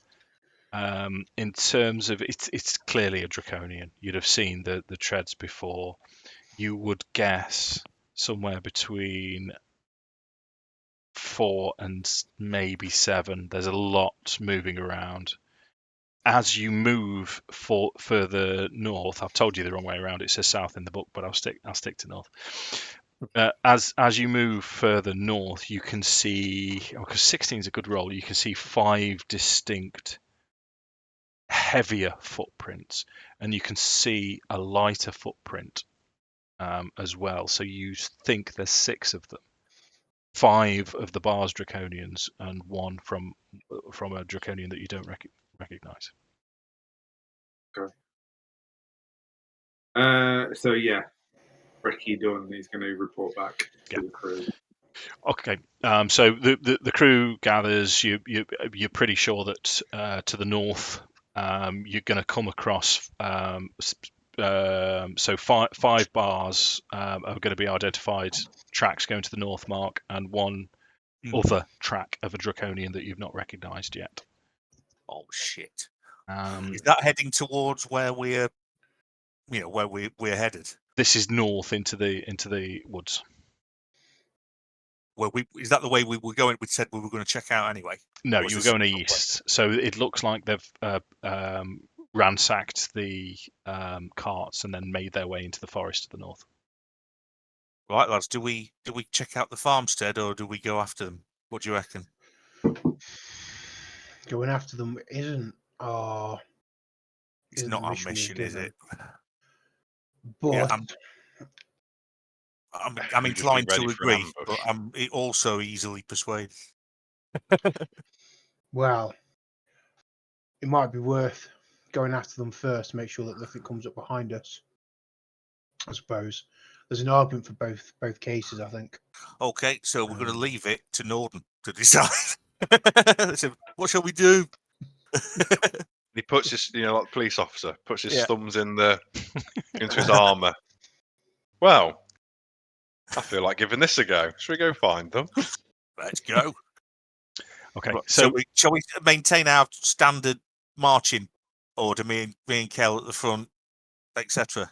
In terms of it's clearly a draconian. You'd have seen the treads before. You would guess somewhere between 4 and maybe 7. There's a lot moving around. As you move further north, I've told you the wrong way around. It says south in the book, but I'll stick to north. As you move further north, you can see, because 16 is a good roll, you can see 5 distinct heavier footprints, and you can see a lighter footprint as well. So you think there's 6 of them. 5 of the Bars Draconians and 1 from a Draconian that you don't recognize. So yeah, Ricky Dunn is going to report back to the crew. Okay, so the crew gathers. You're pretty sure that to the north, you're going to come across. So 5 bars are going to be identified tracks going to the north mark, and 1 other track of a Draconian that you've not recognised yet. Oh shit! Um, Is that heading towards where we're headed? This is north into the woods. Well, is that the way we were going? We said we were going to check out anyway. No, Or is you were this going another east. So it looks like they've ransacked the carts and then made their way into the forest to the north. Right, lads. Do we check out the farmstead or do we go after them? What do you reckon? Going after them isn't It's isn't not the our mission we've mission, is given. it? But Yeah, I'm We've just been inclined ready to for an agree, but ambush. I'm also easily persuaded. well, it might be worth going after them first to make sure that nothing comes up behind us. I suppose there's an argument for both cases. I think. Okay, so we're going to leave it to Nordan to decide. So, what shall we do? He puts his, like the police officer, puts his Yeah. thumbs into his armour. Well, I feel like giving this a go. Should we go find them? Let's go. Okay, Right, so shall we maintain our standard marching order? Me and Kel at the front, etc.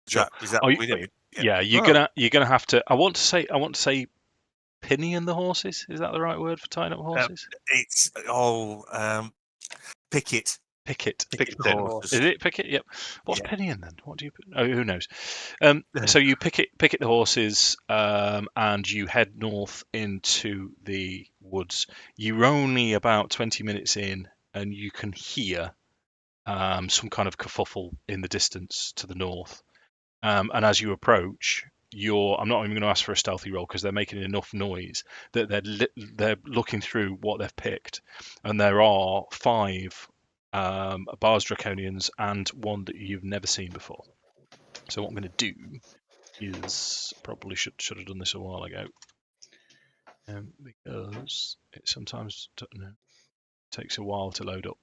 Sure. Is that Oh, what we're doing? yeah, you're gonna have to. I want to say pinning the horses. Is that the right word for tying up horses? It's picket. Picket. the horses. Is it picket? Yep. What's Yeah. pinning then? What do you? Oh, who knows? So you picket the horses, and you head north into the woods. You're only about 20 minutes in, and you can hear some kind of kerfuffle in the distance to the north. And as you approach, I'm not even going to ask for a stealthy roll because they're making enough noise that they're looking through what they've picked, and there are 5 Bars Draconians and 1 that you've never seen before. So what I'm going to do is probably should have done this a while ago, because it sometimes takes a while to load up.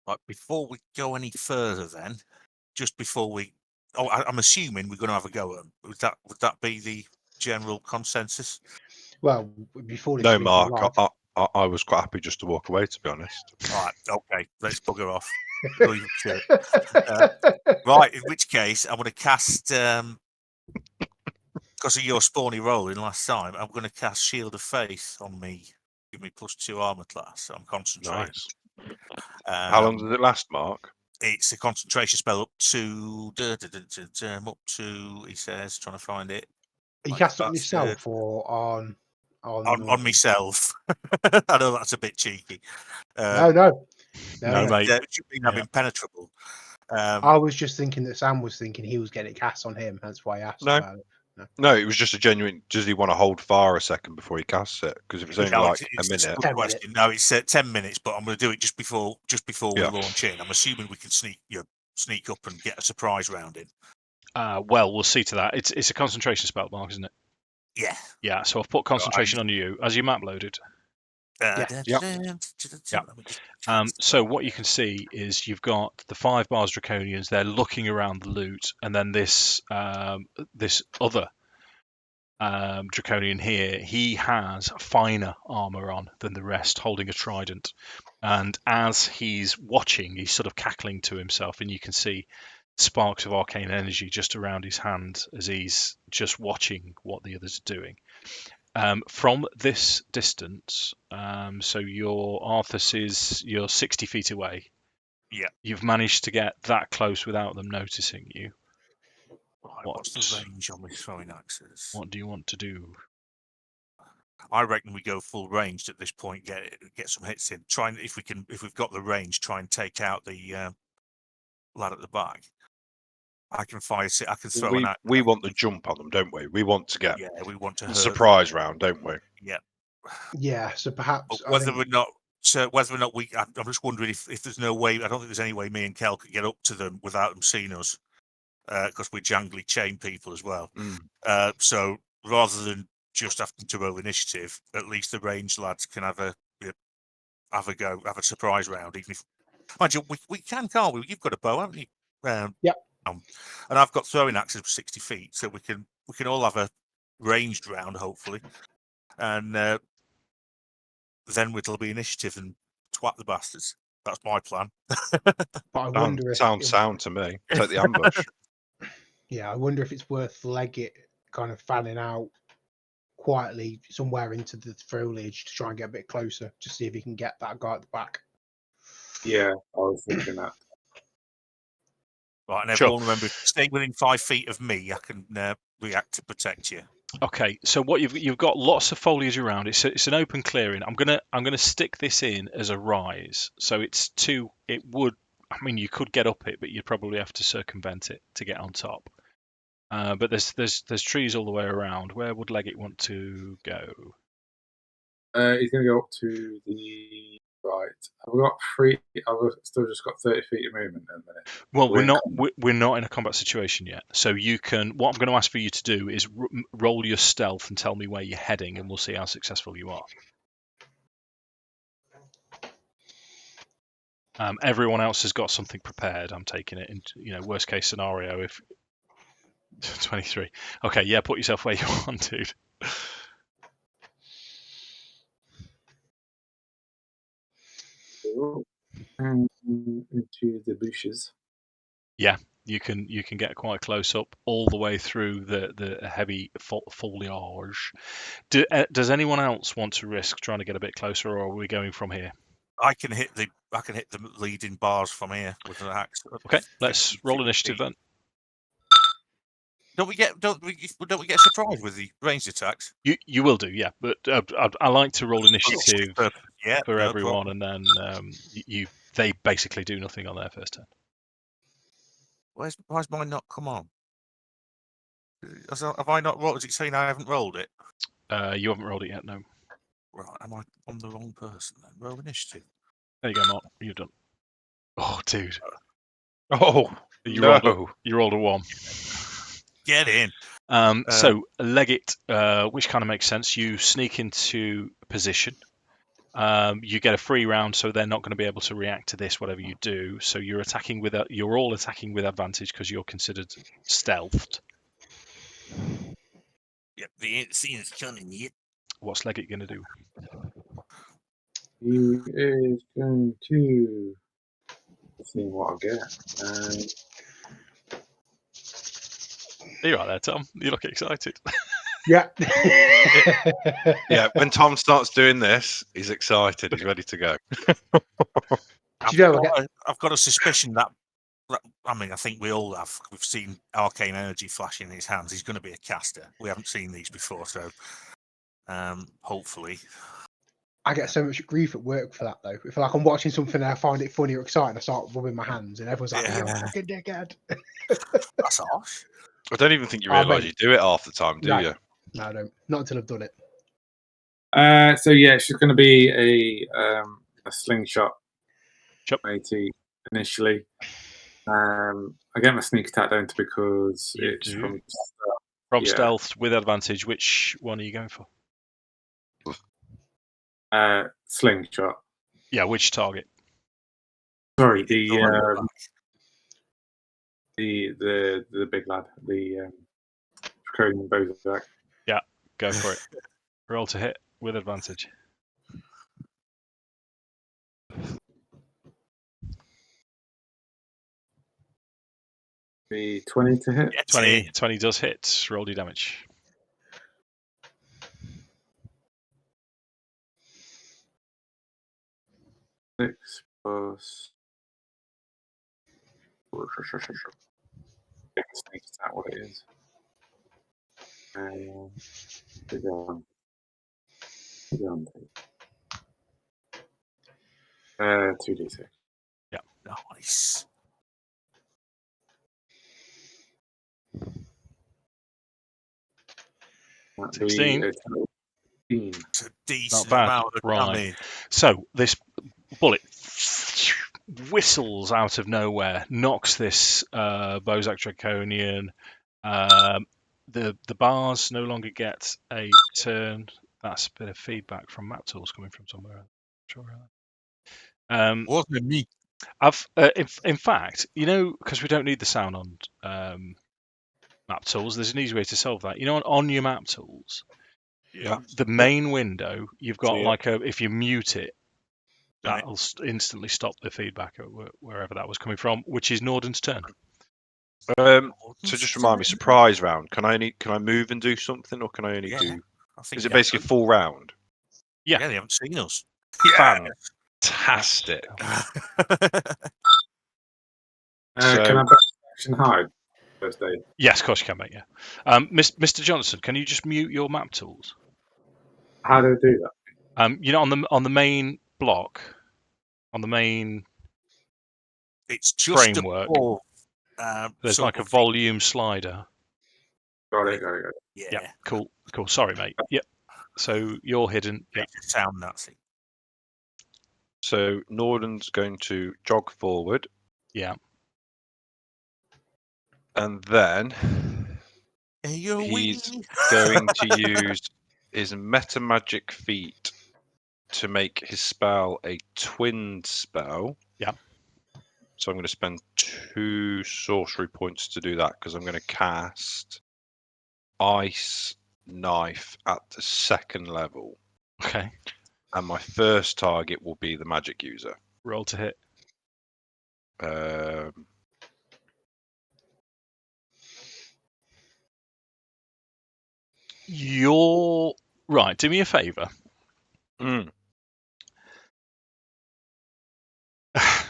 Right, before we go any further, then, just before we, I'm assuming we're going to have a go at them. Would that be the general consensus? Well, before No, Mark. I was quite happy just to walk away, to be honest. All right, okay, let's bugger off. Leave it to it. Right, in which case, I'm going to cast, because of your spawny rolling last time, I'm going to cast Shield of Faith on me. Give me +2 armor class, so I'm concentrating. Nice. How long does it last, Mark? It's a concentration spell up to, up to, he says, trying to find it. Are you Like casting on bastard. yourself or on myself? I know that's a bit cheeky. No, mate. It should be impenetrable. I was just thinking that Sam was thinking he was getting it cast on him. That's why I asked about it. No, it was just a genuine. Does he want to hold fire a second before he casts it? Because if it's only like a it's minute. a good question. No, it's 10 minutes, but I'm going to do it just before we Yeah. launch in. I'm assuming we can sneak up and get a surprise round in. Well, we'll see to that. It's a concentration spell, Mark, isn't it? Yeah. Yeah. So I've put concentration on you. As your map loaded? So what you can see is you've got the 5 Bars Draconians. They're looking around the loot, and then this other Draconian here. He has finer armor on than the rest, holding a trident. And as he's watching, he's sort of cackling to himself, and you can see sparks of arcane energy just around his hand as he's just watching what the others are doing. From this distance, so your Arthas you're 60 feet away. Yeah. You've managed to get that close without them noticing you. Right, what's the range on my throwing axes? What do you want to do? I reckon we go full ranged at this point. Get some hits in. Try and if we've got the range, try and take out the lad at the back. I can fire. I can throw an axe. We want the jump on them, don't we? We want to get we want to the hurt surprise round, don't we? Yeah. Yeah. So perhaps But whether or not we, I'm just wondering if there's no way. I don't think there's any way me and Kel could get up to them without them seeing us, because we're jangly chain people as well. So rather than just having to roll initiative, at least the ranged lads can have a go, have a surprise round. Even if, mind you, we can, can't we? You've got a bow, haven't you? Yep. And I've got throwing axes for 60 feet, so we can all have a ranged round, hopefully, and then it'll be initiative and twat the bastards. That's my plan. But I wonder if sounds sound to me. Take the ambush. Yeah, I wonder if it's worth Leggit kind of fanning out quietly somewhere into the foliage to try and get a bit closer to see if he can get that guy at the back. Yeah, I was thinking that. Right, and everyone remember, stay within 5 feet of me. I can react to protect you. Okay, so what you've got lots of foliage around. It's an open clearing. I'm gonna stick this in as a rise. So it's two. It would. I mean, you could get up it, but you'd probably have to circumvent it to get on top. But there's trees all the way around. Where would Leggit want to go? He's going to go up to the right. I've still just got 30 feet of movement at the minute. Well, we're not in a combat situation yet. So you can. What I'm going to ask for you to do is roll your stealth and tell me where you're heading, and we'll see how successful you are. Everyone else has got something prepared. I'm taking it. In worst case scenario, if 23. Okay, yeah, put yourself where you want, dude. Into the bushes. Yeah, you can get quite close up, all the way through the heavy foliage. Does anyone else want to risk trying to get a bit closer, or are we going from here? I can hit the leading bars from here with an axe. Okay, let's roll initiative then. Don't we get surprised with the ranged attacks? You will do, yeah. But I like to roll initiative for everyone, problem. and then they basically do nothing on their first turn. Why's mine not come on? Have I not rolled? Is it saying I haven't rolled it? You haven't rolled it yet, no. Right, am I on the wrong person then? Roll initiative. There you go, Mark. You've done. Oh, dude. Oh, you rolled a 1. Get in. So Leggit, which kind of makes sense. You sneak into position. You get a free round, so they're not going to be able to react to this, whatever you do. So you're all attacking with advantage because you're considered stealthed. Yep, they ain't seen us coming yet. What's Leggit going to do? He is going to see what I get. Are you right there, Tom? You look excited. Yeah. Yeah, when Tom starts doing this, he's excited. He's ready to go. I've got a suspicion that, I mean, I think we all have. We've seen arcane energy flash in his hands. He's going to be a caster. We haven't seen these before, so hopefully. I get so much grief at work for that, though. If I'm watching something and I find it funny or exciting, I start rubbing my hands, and everyone's like, "You're a fucking dickhead." That's harsh. I don't even think you realise you do it half the time, do you? No, I don't. Not until I've done it. So yeah, she's going to be a slingshot. Yep. 80 initially. I get my sneak attack down because it's from stealth with advantage. Which one are you going for? Slingshot. Yeah, which target? Sorry, the big lad, the Draconian Bozak. Yeah, go for it. Roll to hit with advantage. Be 20 to hit. Get 20, it. 20 does hit. Roll your damage. 6 plus. Sneak attack, what it is. Beyond. 2d6. Nice. That'd 16. Be, 15. It's a decent bad. amount of Right. damage. So this bullet whistles out of nowhere, knocks this Bozak Draconian. The bars no longer get a turn. That's a bit of feedback from maptools coming from somewhere. Sure. Wasn't me. I've in fact, because we don't need the sound on map tools, there's an easy way to solve that. On your map tools, Yeah. the main window, you've got See it? like if you mute it, Right. that'll instantly stop the feedback wherever that was coming from, which is Nordan's turn. So just remind me, surprise round. Can I move and do something, or can I only Yeah, do? I think Is it you have basically a to. full round? Yeah. Yeah, they haven't seen us. Fantastic. Can I back action hide first aid? Yes, of course you can, mate. Yeah. Mr. Johnson, can you just mute your map tools? How do I do that? On the main block, on the main It's just framework, above. there's sort like a of- volume slider. Got it. Yeah. Cool. Sorry, mate. Yep. So you're hidden. Yeah. It's a sound Nazi. So Nordan's going to jog forward, Yeah. and then he's going to use his meta magic feat to make his spell a twinned spell. Yeah. So I'm going to spend 2 sorcery points to do that, because I'm going to cast Ice Knife at the 2nd level. Okay. And my first target will be the magic user. Roll to hit. You're right. Do me a favour.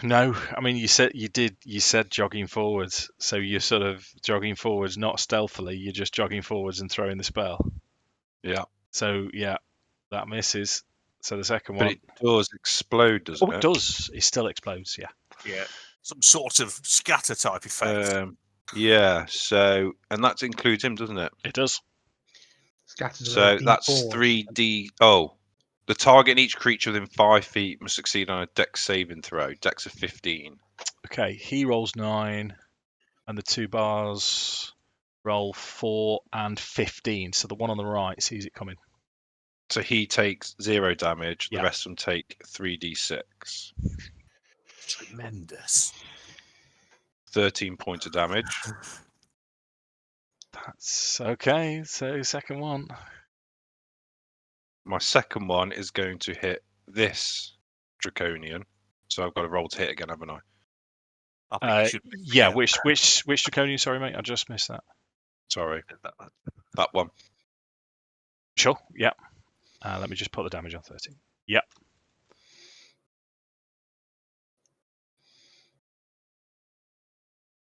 No, I mean you said jogging forwards, so you're sort of jogging forwards, not stealthily. You're just jogging forwards and throwing the spell. Yeah. So yeah, that misses. So the second But one. it does explode, doesn't it? It does. It still explodes. Yeah. Yeah. Some sort of scatter type effect. Yeah. So, and that includes him, doesn't it? It does. Scatters So away that's D4. 3D. Oh, the target and each creature within 5 feet must succeed on a Dex saving throw. Dex of 15. Okay, he rolls 9, and the 2 bars roll 4 and 15. So the one on the right sees it coming. So he takes 0 damage. Yeah. The rest of them take 3d6. Tremendous. 13 points of damage. That's okay. So second one. My second one is going to hit this Draconian. So I've got to roll to hit again, haven't I? I think you should. Yeah. Which Draconian? Sorry, mate. I just missed that. Sorry. That one. Sure. Yeah. Let me just put the damage on 13. Yep.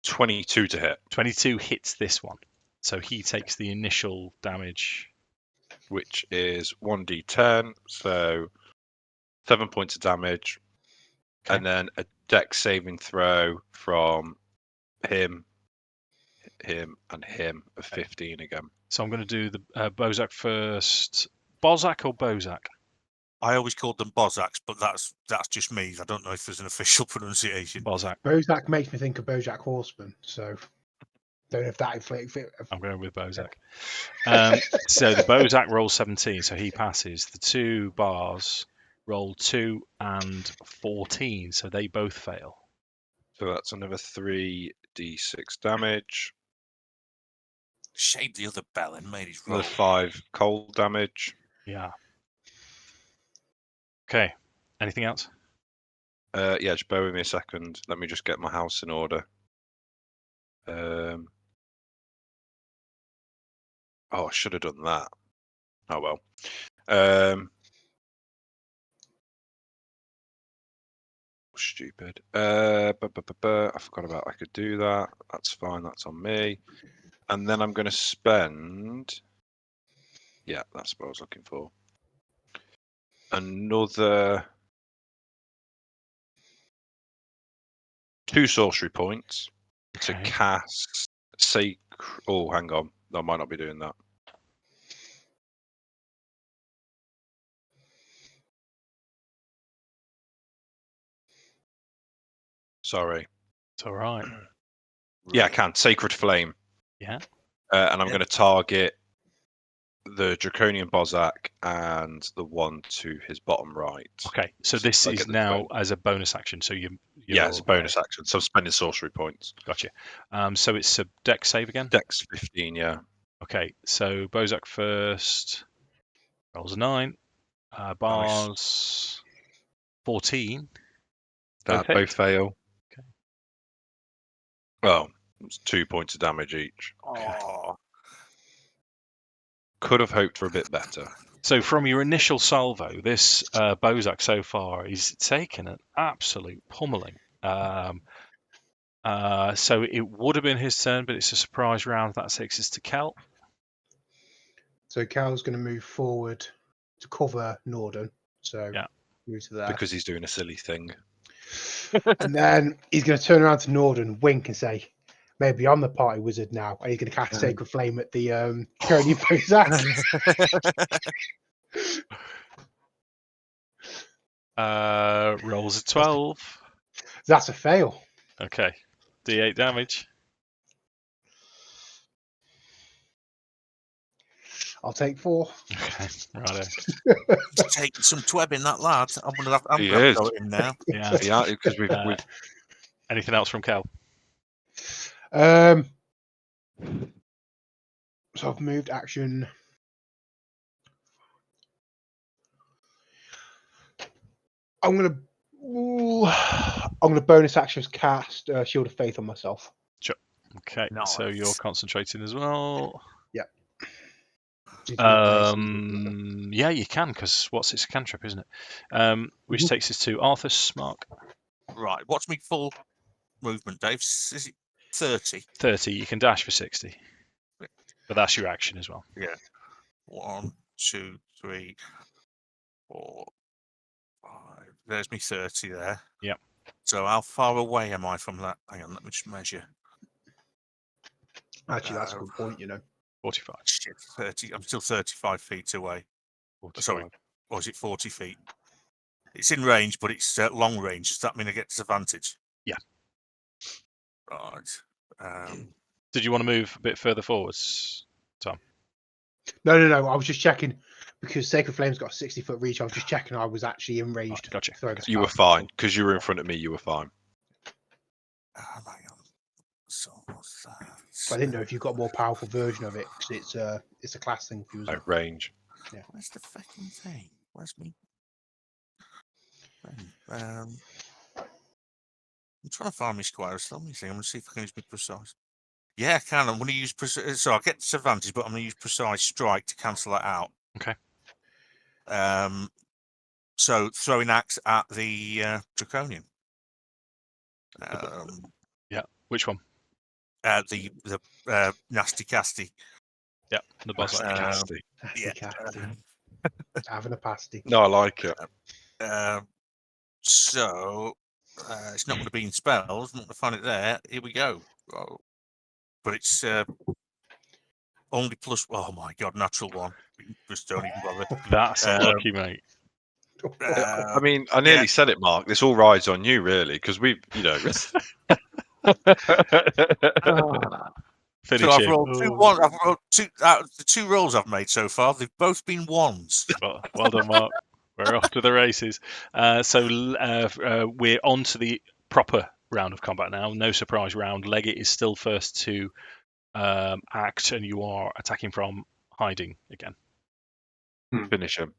$22 to hit. 22 hits this one. So he takes the initial damage. Which is 1d10. So 7 points of damage. Okay. And then a Dex saving throw from him, and him of 15 again. So I'm going to do the Bozak first. Bozak or Bozak? I always called them Bozaks, but that's just me. I don't know if there's an official pronunciation. Bozak. Bozak makes me think of BoJack Horseman, so don't know if that I'm going with Bozak. So the Bozak rolls 17, so he passes. The 2 bars roll 2 and 14, so they both fail. So that's another 3d6 damage. Shaved the other bell and made his roll. Another 5 cold damage. Yeah. Okay. Anything else? Yeah, just bear with me a second. Let me just get my house in order. Oh, I should have done that. Oh well. Stupid. I forgot about I could do that. That's fine. That's on me. And then I'm going to spend. Yeah, that's what I was looking for. Another 2 sorcery points to Okay. cast Sacred. Oh, hang on. I might not be doing that. Sorry. It's all right. Yeah, I can. Sacred Flame. Yeah. And I'm Yeah. going to target the Draconian Bozak and the one to his bottom right. Okay. So So this I is get the now 20. as a bonus action. So you're Yeah, it's a bonus action. So I'm spending sorcery points. Gotcha. So it's a dex save again. Dex 15, yeah. Okay. So Bozak first rolls a 9. Bars 14. That Both both hit? fail. Okay. Well, it's 2 points of damage each. Oh, Could have hoped for a bit better. So from your initial salvo, this Bozak so far is taken an absolute pummeling. So it would have been his turn, but it's a surprise round. That takes us to Kel. So Cal's going to move forward to cover Nordan. So Yeah. move to there. Because he's doing a silly thing. And then he's going to turn around to Nordan, wink, and say, "Maybe I'm the party wizard now." And he's going to cast Sacred Flame at the Draconian Bozak. Rolls a 12. That's a fail. Okay. D8 damage. I'll take 4. Okay. Righto. he's taking some twebbing, that lad. I'm going to He have is. to go in now. Yeah. Yeah, because we've Anything else from Kel? So I've moved action. I'm gonna bonus actions cast Shield of Faith on myself. Okay. So Nice. you're concentrating as well. Yeah, you can, because it's a cantrip, isn't it? Which takes us to Arthas, Mark. Right. What's my full movement, Dave? Is it 30? 30. You can dash for 60. But that's your action as well. Yeah. 1, 2, 3, 4, 5. There's me 30 there. Yep. So how far away am I from that? Hang on, let me just measure. Actually, that's a good point. 45. Shit, 30. I'm still 35 feet away. 45. Sorry. Or is it 40 feet? It's in range, but it's long range. Does that mean I get disadvantage? Yeah. Right. Did you want to move a bit further forwards, Tom? No. I was just checking because Sacred Flame's got a 60-foot reach. I was just checking I was actually in range. Right, gotcha. Throw this you were past fine. Because you were in front of me, you were fine. Hang on. So what's that? But I didn't know if you've got a more powerful version of it because it's a class thing for you. No, range. Where's the fucking thing? Where's me? I'm trying to find my squire. Let me see. I'm going to see if I can use my precise. Yeah, I can. I'm going to use precise. So I'll get disadvantage, but I'm going to use precise strike to cancel that out. Okay. So throwing axe at the draconian. Yeah. Which one? The nasty casty. Yeah. The boss. Nasty. Yeah. Having a pasty. No, I like it. So it's not going to be in spells. I'm not going to find it there. Here we go. Oh. But it's only plus. Oh my god, natural 1. Just don't even bother. That's unlucky, mate. I mean, I nearly said it, Mark. This all rides on you, really, because we've, Finish So I've it. rolled 2 1. I've rolled 2 out of the 2 rolls I've made so far. They've both been 1s. Well done, Mark. We're off to the races. So we're on to the proper round of combat now. No surprise round. Leggit is still first to act, and you are attacking from hiding again. Finish him.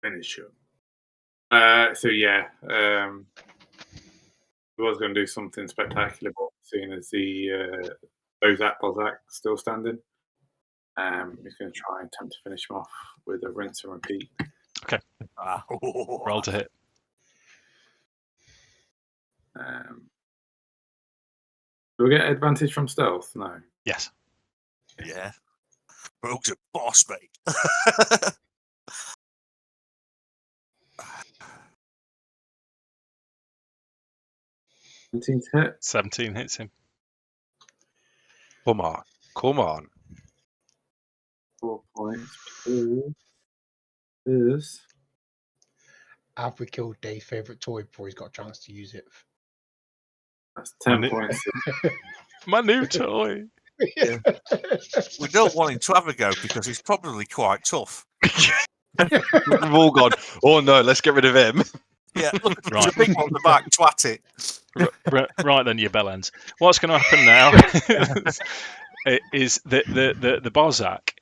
Finish him. So yeah, I was going to do something spectacular, but seeing as the Bozak still standing. He's going to try and attempt to finish him off with a rinse and repeat. Roll to hit. Do we get advantage from stealth? No. Yes. Yeah. Rogue's a boss, mate. 17 to hit. 17 hits him. Come on. Come on. 4 points. Is Have we killed Dave's favourite toy before he's got a chance to use it? that's 10 And points. My new toy. Yeah. We don't want him to have a go because he's probably quite tough. We've all gone, oh no, let's get rid of him. Yeah, look, Right. there's a big one on the back, twat it. Right then, you bellends. What's going to happen now is that the Bozak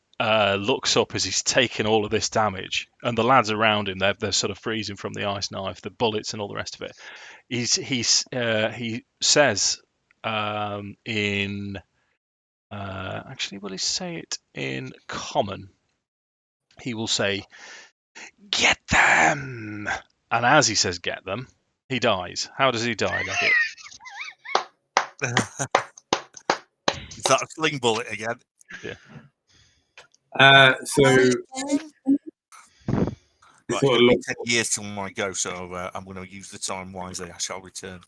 looks up as he's taking all of this damage, and the lads around him, they're sort of freezing from the ice knife, the bullets, and all the rest of it. He says in actually, will he say it in common? He will say, "Get them!" And as he says, "Get them," he dies. How does he die, Leggit? Is that a sling bullet again? So Right, sort of it'll look- take years till I go, so I'm going to use the time wisely. I shall return.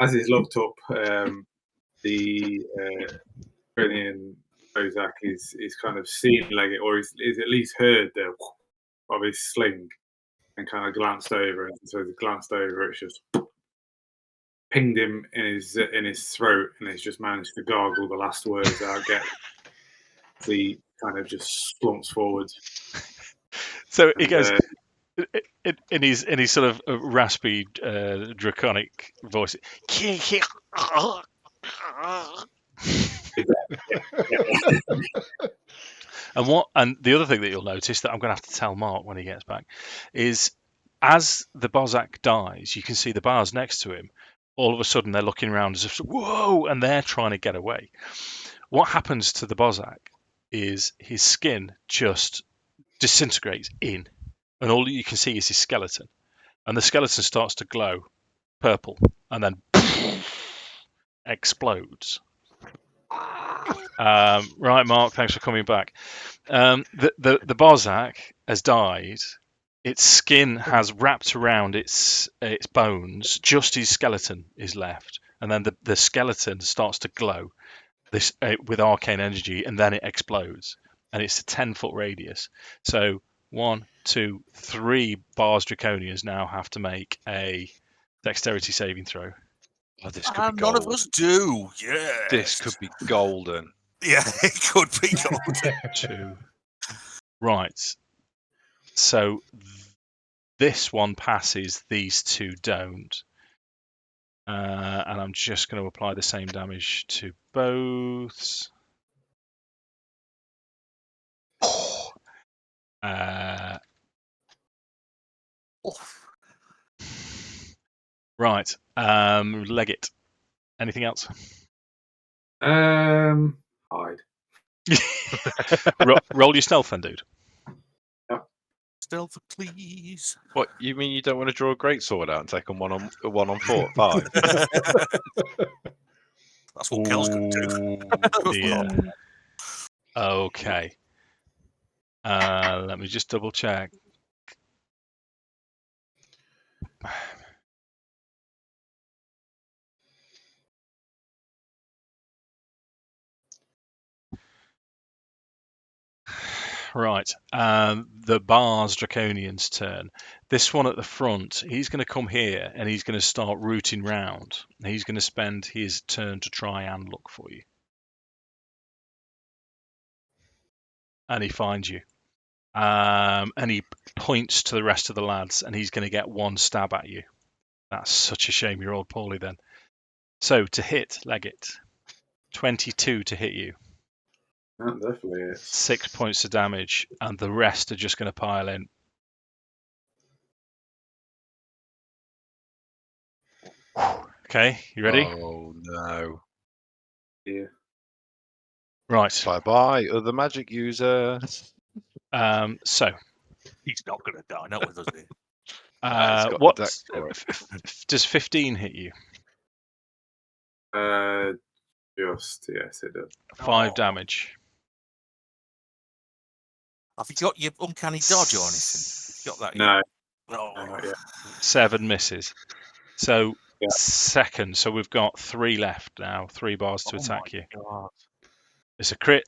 as he's looked up, the Ukrainian Bozak is kind of seen Leggit, or he's at least heard the of his sling, and kind of glanced over. And so as he glanced over, it's just pinged him in his throat, and he's just managed to gargle the last words out. He kind of just slumps forward. So he goes in his sort of raspy, draconic voice. And the other thing that you'll notice that I'm going to have to tell Mark when he gets back is, as the Bozak dies, you can see the bars next to him. All of a sudden, they're looking around as if, whoa, and they're trying to get away. What happens to the Bozak is his skin just disintegrates in, and all you can see is his skeleton. And the skeleton starts to glow purple, and then explodes. Right, Mark, thanks for coming back. The Bozak has died. Its skin has wrapped around its bones. Just his skeleton is left, and then the skeleton starts to glow with arcane energy, and then it explodes. And it's a 10-foot radius. So 1, 2, 3 Bars Draconians now have to make a dexterity saving throw. Oh, this could be None gold. of us do. Yeah. This could be golden. Yeah, it could be golden. 2. Right. So this one passes, these two don't. And I'm just going to apply the same damage to both. Right. Leggit. Anything else? Hide. Roll your stealth then, dude. Stealth, please. What, you mean you don't want to draw a great sword out and take on one on 4 at 5? That's what Kel's going to do. Oh, dear. Okay. Let me just double check. Right. The Bars Draconian's turn. This one at the front, he's going to come here and he's going to start rooting round. He's going to spend his turn to try and look for you. And he finds you. And he points to the rest of the lads, and he's going to get 1 stab at you. That's such a shame you rolled poorly then. So to hit, Leggit. 22 to hit you. That definitely is. 6 points of damage, and the rest are just going to pile in. Okay, you ready? Oh no. Yeah. Right. Bye bye, other magic user. So, He's not going to die, not with us here. He's got the what deck for it. does 15 hit you? Just yes, it does. 5 Oh. damage. Have you got your uncanny dodge or anything? Have you got that No, yet? no, Oh. not yet. 7 misses. So Yeah. second. So we've got 3 left now. 3 bars to Oh attack my you. God. It's a crit.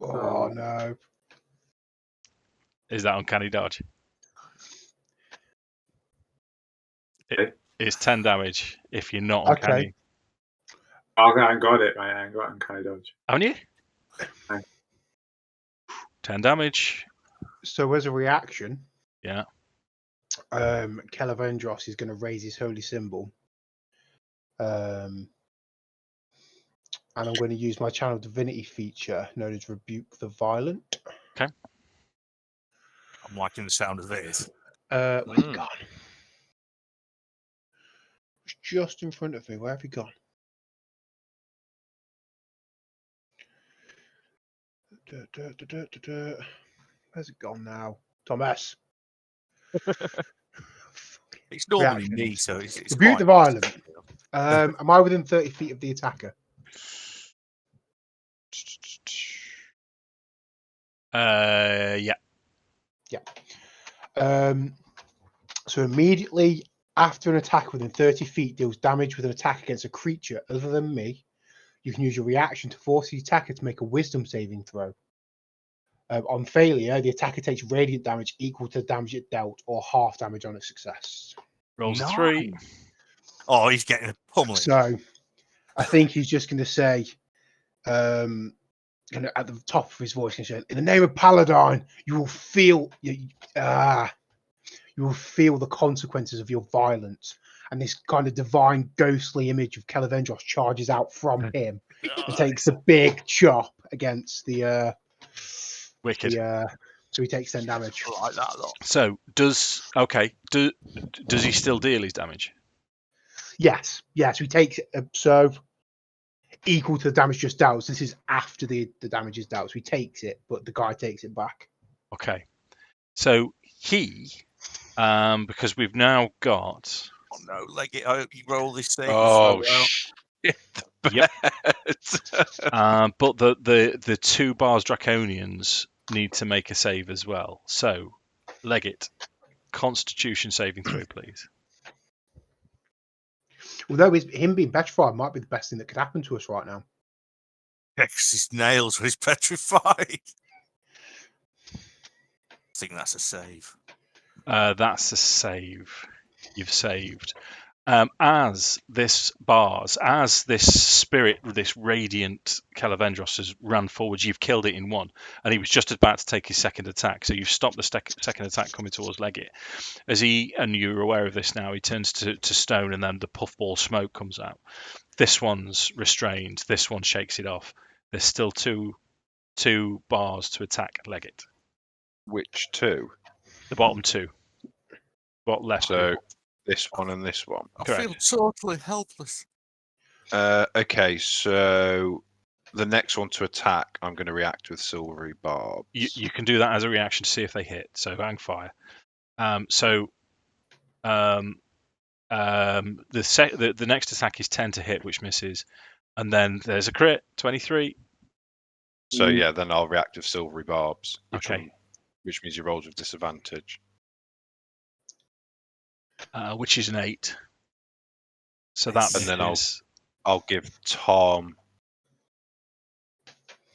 Oh no. Is that uncanny dodge? Okay. It's 10 damage if you're not Okay. uncanny. I ain't got it, mate. I ain't got uncanny dodge. Haven't you? No. 10 damage. So as a reaction, Yeah. Kelevendros is going to raise his holy symbol. And I'm going to use my channel divinity feature known as Rebuke the Violent. I'm liking the sound of this. Where's he Mm. gone? It's just in front of me. Where have you gone? Where's it gone now? Thomas. It's normally me, Reactions. so it's Rebuke quite the Violent. Am I within 30 feet of the attacker? Yeah. So immediately after an attack within 30 feet deals damage with an attack against a creature other than me, you can use your reaction to force the attacker to make a wisdom saving throw. On failure, the attacker takes radiant damage equal to the damage it dealt or half damage on a success. Rolls a Nice. 3. Oh, he's getting a pummeling. So I think he's just going to say, at the top of his voice, he said, "In the name of Paladin, you will feel the consequences of your violence." And this kind of divine ghostly image of Kelevendros charges out from him and takes a big chop against the Wicked. so he takes 10 damage. I like that a lot. So does he still deal his damage? Yes, he takes so equal to the damage just dealt. So this is after the damage is dealt. So he takes it, but the guy takes it back. Okay. So he, because we've now got. Oh no, Leggit, I hope you roll this thing. Oh so well. shit! Yep. Bet. But the 2 bars draconians need to make a save as well. So, Leggit, Constitution saving throw, please. Although him being petrified might be the best thing that could happen to us right now. Yeah, 'cause his nails are petrified. I think that's a save. That's a save. You've saved. As this spirit, this radiant Kelevendros has run forwards, you've killed it in one, and he was just about to take his second attack. So you've stopped the second attack coming towards Leggit. And you're aware of this now, he turns to stone, and then the puffball smoke comes out. This one's restrained. This one shakes it off. There's still two bars to attack Leggit. Which 2? The bottom 2. Bottom left. So this one and this one. I Correct. feel totally helpless. Okay, so the next one to attack, I'm going to react with silvery barbs. You can do that as a reaction to see if they hit. So hang fire. The next attack is 10 to hit, which misses, and then there's a crit, 23. So yeah, then I'll react with silvery barbs. Okay. Which means he rolls with disadvantage. Which is an 8. So Nice. that And then is I'll give Tom.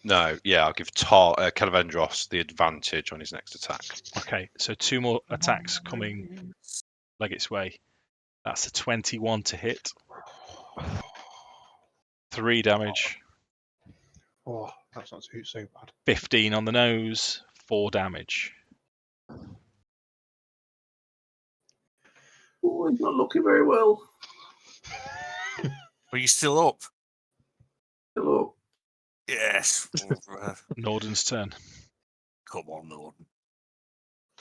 No, yeah, I'll give Kelevendros the advantage on his next attack. okay. So 2 more attacks coming Leggett's way. That's a 21 to hit. 3 damage. Oh, that's not so bad. 15 on the nose. 4 damage. Oh, he's not looking very well. Are you still up? Hello. Yes. Nordan's turn. Come on, Nordan.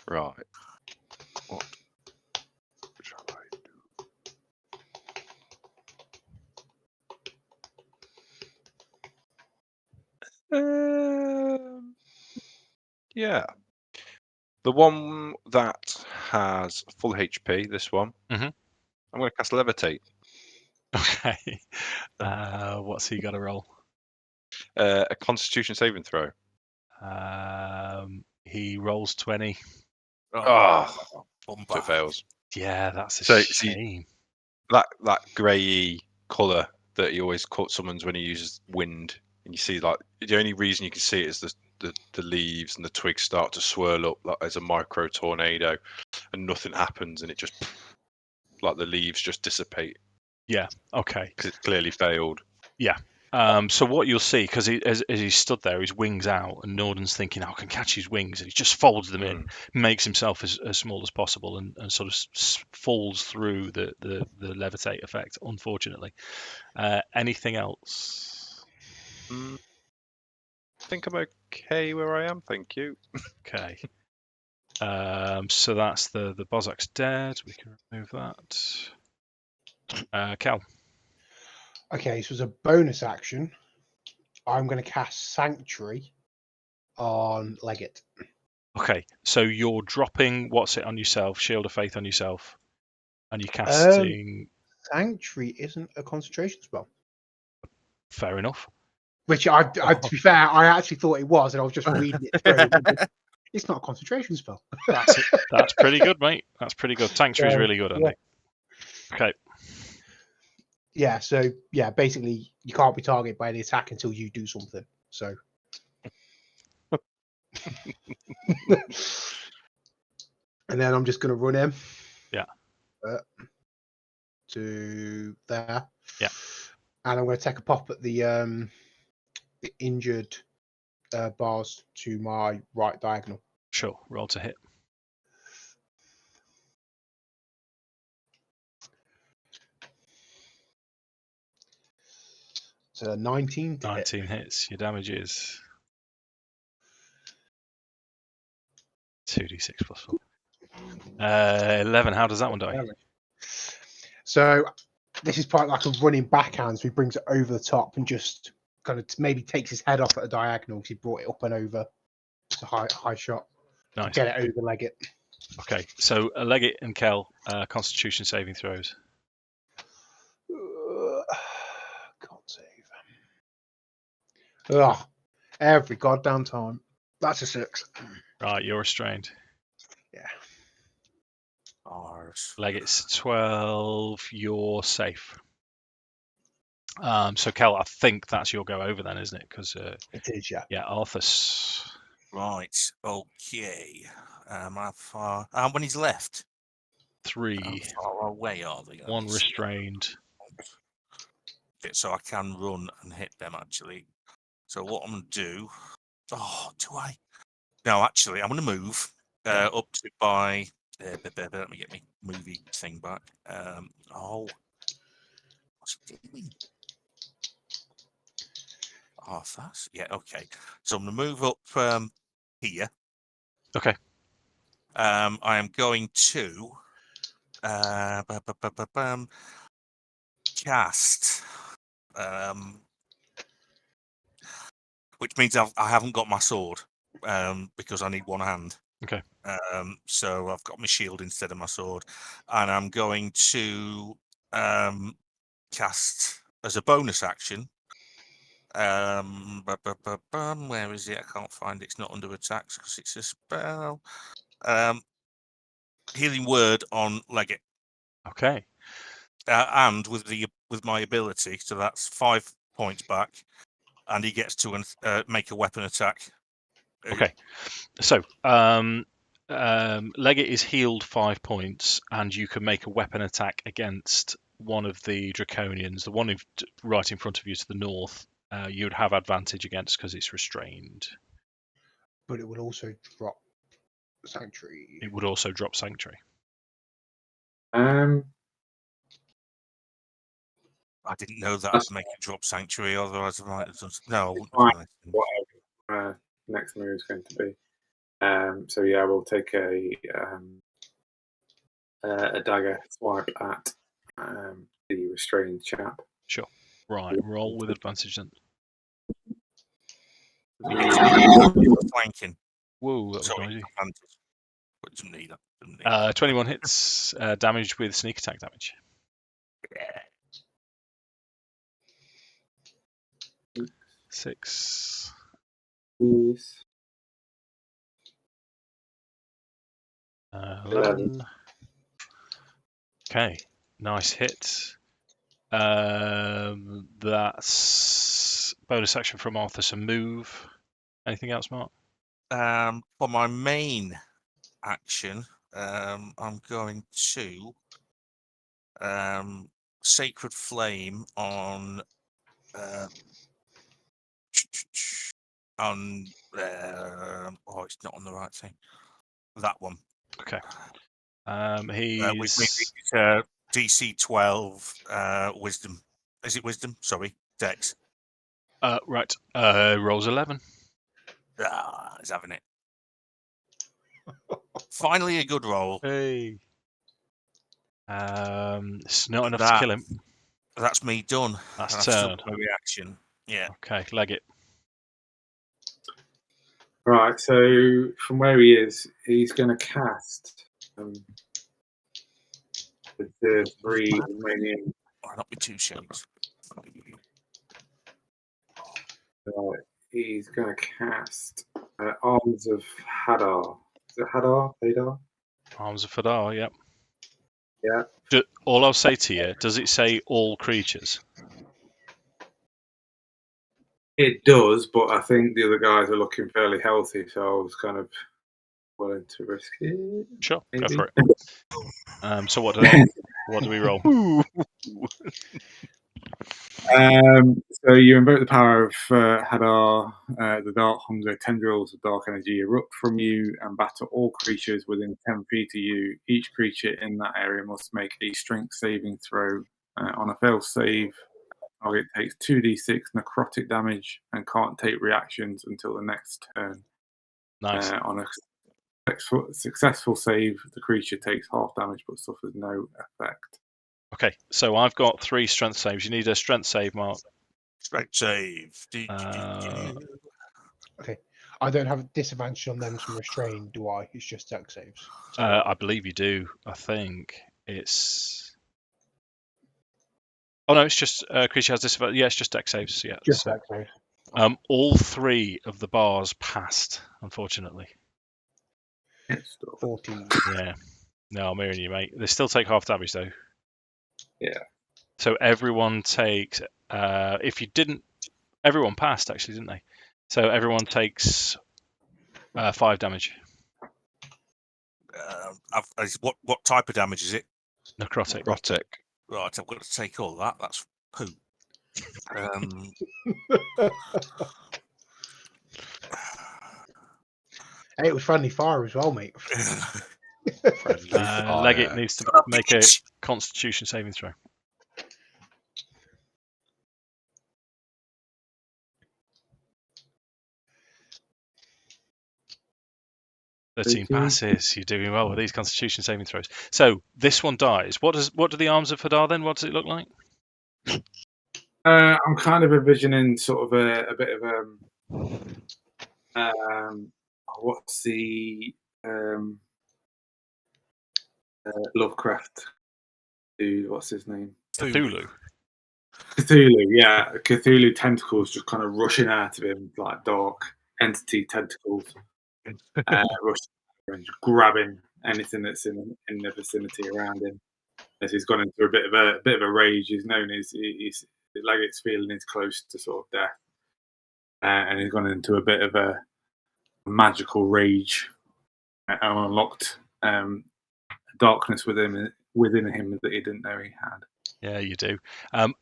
Right. What shall I do? Yeah. The one that has full HP, this one, Mhm. I'm going to cast Levitate. Okay. What's he got to roll? A Constitution saving throw. He rolls 20. Oh, bumper. so it fails. Yeah, that's a So shame. That grey colour that he always summons when he uses wind, and you see like the only reason you can see it is the leaves and the twigs start to swirl up like as a micro tornado, and nothing happens, and it just like the leaves just dissipate Yeah. Okay. because it's clearly failed. Yeah. So what you'll see, because as he stood there, his wings out, and Nordan's thinking, I can catch his wings, and he just folds them in, makes himself as small as possible, and sort of falls through the levitate effect, unfortunately. Anything else? I think I'm okay where I am, thank you. Okay. So that's the Bozak's dead. We can remove that. Cal. Okay, so as a bonus action, I'm going to cast Sanctuary on Leggit. Okay, so you're dropping what's it on yourself, Shield of Faith on yourself, and you're casting. Sanctuary isn't a concentration spell. Fair enough. Which to be fair, I actually thought it was, and I was just reading it through. It's not a concentration spell. That's pretty good, mate. That's pretty good. Sanctuary is really good, Andy. Yeah. Okay. Yeah, so yeah, basically you can't be targeted by the attack until you do something. So and then I'm just gonna run him. Yeah. To there. Yeah. And I'm gonna take a pop at the injured bars to my right diagonal. Sure. Roll to hit. So 19 to 19 hits. Your damage is 2d6 plus 4. 11. How does that one die? So this is part like a running backhand, so he brings it over the top and just kind of maybe takes his head off at a diagonal because he brought it up and over. It's a high shot. Nice. Get it over Leggit. Okay, so Leggit and Kel, Constitution saving throws. Can't save. Ugh. Every goddamn time. That's a 6. Right, you're restrained. Yeah. Leggit's 12. You're safe. So Kel, I think that's your go over then, isn't it? Because it is, yeah. Yeah, Arthas. Right. Okay. How far? When he's left. 3. How far away are they? 1 restrained. So I can run and hit them actually. So what I'm gonna do? Oh, do I? No, actually, I'm gonna move up to by. Let me get my movie thing back. What's it doing? Arthas. Yeah. Okay. So I'm gonna move up here. Okay. I am going to cast. Which means I haven't got my sword because I need one hand. Okay. So I've got my shield instead of my sword, and I'm going to cast as a bonus action. Where is it? I can't find it. It's not under attacks because it's a spell. Healing word on Leggit. Okay. And with my ability, so that's 5 points back, and he gets to make a weapon attack. Okay. So Leggit is healed 5 points, and you can make a weapon attack against one of the Draconians, the one right in front of you to the north. You'd have advantage against because it's restrained. But it will also drop Sanctuary. It would also drop Sanctuary. Um, I didn't know that I'd make it drop Sanctuary, otherwise I might have done. No, I wouldn't fine. have done Whatever next move is going to be. So yeah, we'll take a dagger swipe at the restrained chap. Sure. Right. Roll with advantage then. Flanking. Whoa, that was Sorry, noisy. advantage. But it doesn't need that. Doesn't need that. 21 hits, damage with sneak attack damage. Yeah. 6. Yes. 11. Okay, nice hit. That's bonus action from Arthas and move. Anything else, Mark? For my main action, I'm going to Sacred Flame on it's not on the right thing. That one. Okay. With He's DC 12 Wisdom. Is it Wisdom? Sorry, Dex. right. Rolls 11. He's having it. Finally, a good roll. Hey. It's not enough to kill him. That's me done. That's I've still turn. got my reaction. Yeah. Okay, Leggit. Right, so from where he is, he's going to cast the 3 remaining. Why not be 2 shades? Right, he's going to cast Arms of Hadar. Is it Hadar? Hadar? Arms of Fadar, yep. Yeah. All I'll say to you, does it say all creatures? It does, but I think the other guys are looking fairly healthy, so I was kind of willing to risk it. Sure, Maybe. go for it. So what do we roll? So you invoke the power of Hadar, the dark hunger tendrils of dark energy erupt from you and batter all creatures within 10 feet of you. Each creature in that area must make a strength saving throw. On a failed save, target takes 2d6 necrotic damage and can't take reactions until the next turn. Nice. On a successful save, the creature takes half damage but suffers no effect. Okay, so I've got 3 strength saves. You need a strength save, Mark. Strength save. Okay. I don't have disadvantage on them from restrain, do I? It's just dex saves. I believe you do. I think it's. Oh no, it's just creature has disadvantage. Yeah, it's just dex saves. Yeah. Just So, dex saves. all 3 of the bars passed, unfortunately. 14. Yeah. No, I'm hearing you, mate. They still take half damage though. Yeah. So everyone takes. If you didn't, everyone passed actually, didn't they? So everyone takes 5 damage. What type of damage is it? Necrotic. Right, I've got to take all that. That's poo. Hey, it was friendly fire as well, mate. Leggit needs to make a Constitution saving throw. Thirteen passes. You're doing well with these Constitution saving throws. So this one dies. What do the arms of Hadar then? What does it look like? I'm kind of envisioning sort of a bit of what's the Lovecraft dude? What's his name? Cthulhu. Cthulhu, yeah. Cthulhu tentacles just kind of rushing out of him, like dark entity tentacles, rushing and grabbing anything that's in the vicinity around him. As he's gone into a bit of a rage, he's Leggett's feeling he's close to sort of death, and he's gone into a bit of a magical rage and unlocked darkness within him that he didn't know he had. Yeah, you do.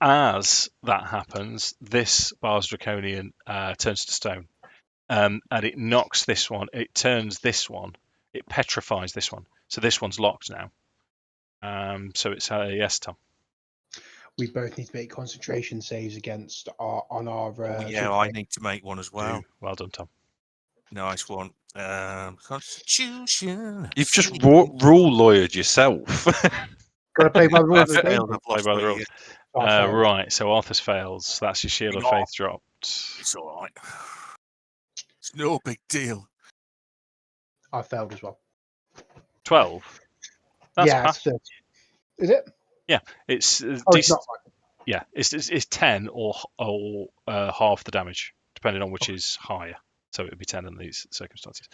As that happens, this Bars Draconian turns to stone, and it knocks this one. It turns this one. It petrifies this one. So this one's locked now. So it's a yes, Tom. We both need to make concentration saves against our. I need to make one as well. Well done, Tom. Nice one. Constitution. You've just rule lawyered yourself. Got to play by the rules. Play by the rules. Right, so Arthas fails. That's your Shield of Faith dropped. It's all right. It's no big deal. I failed as well. 12. That's yeah, pass. it's 30. Is it? It's Oh, it's not. yeah. It's 10 or half the damage, depending on which is higher. So it would be 10 in these circumstances.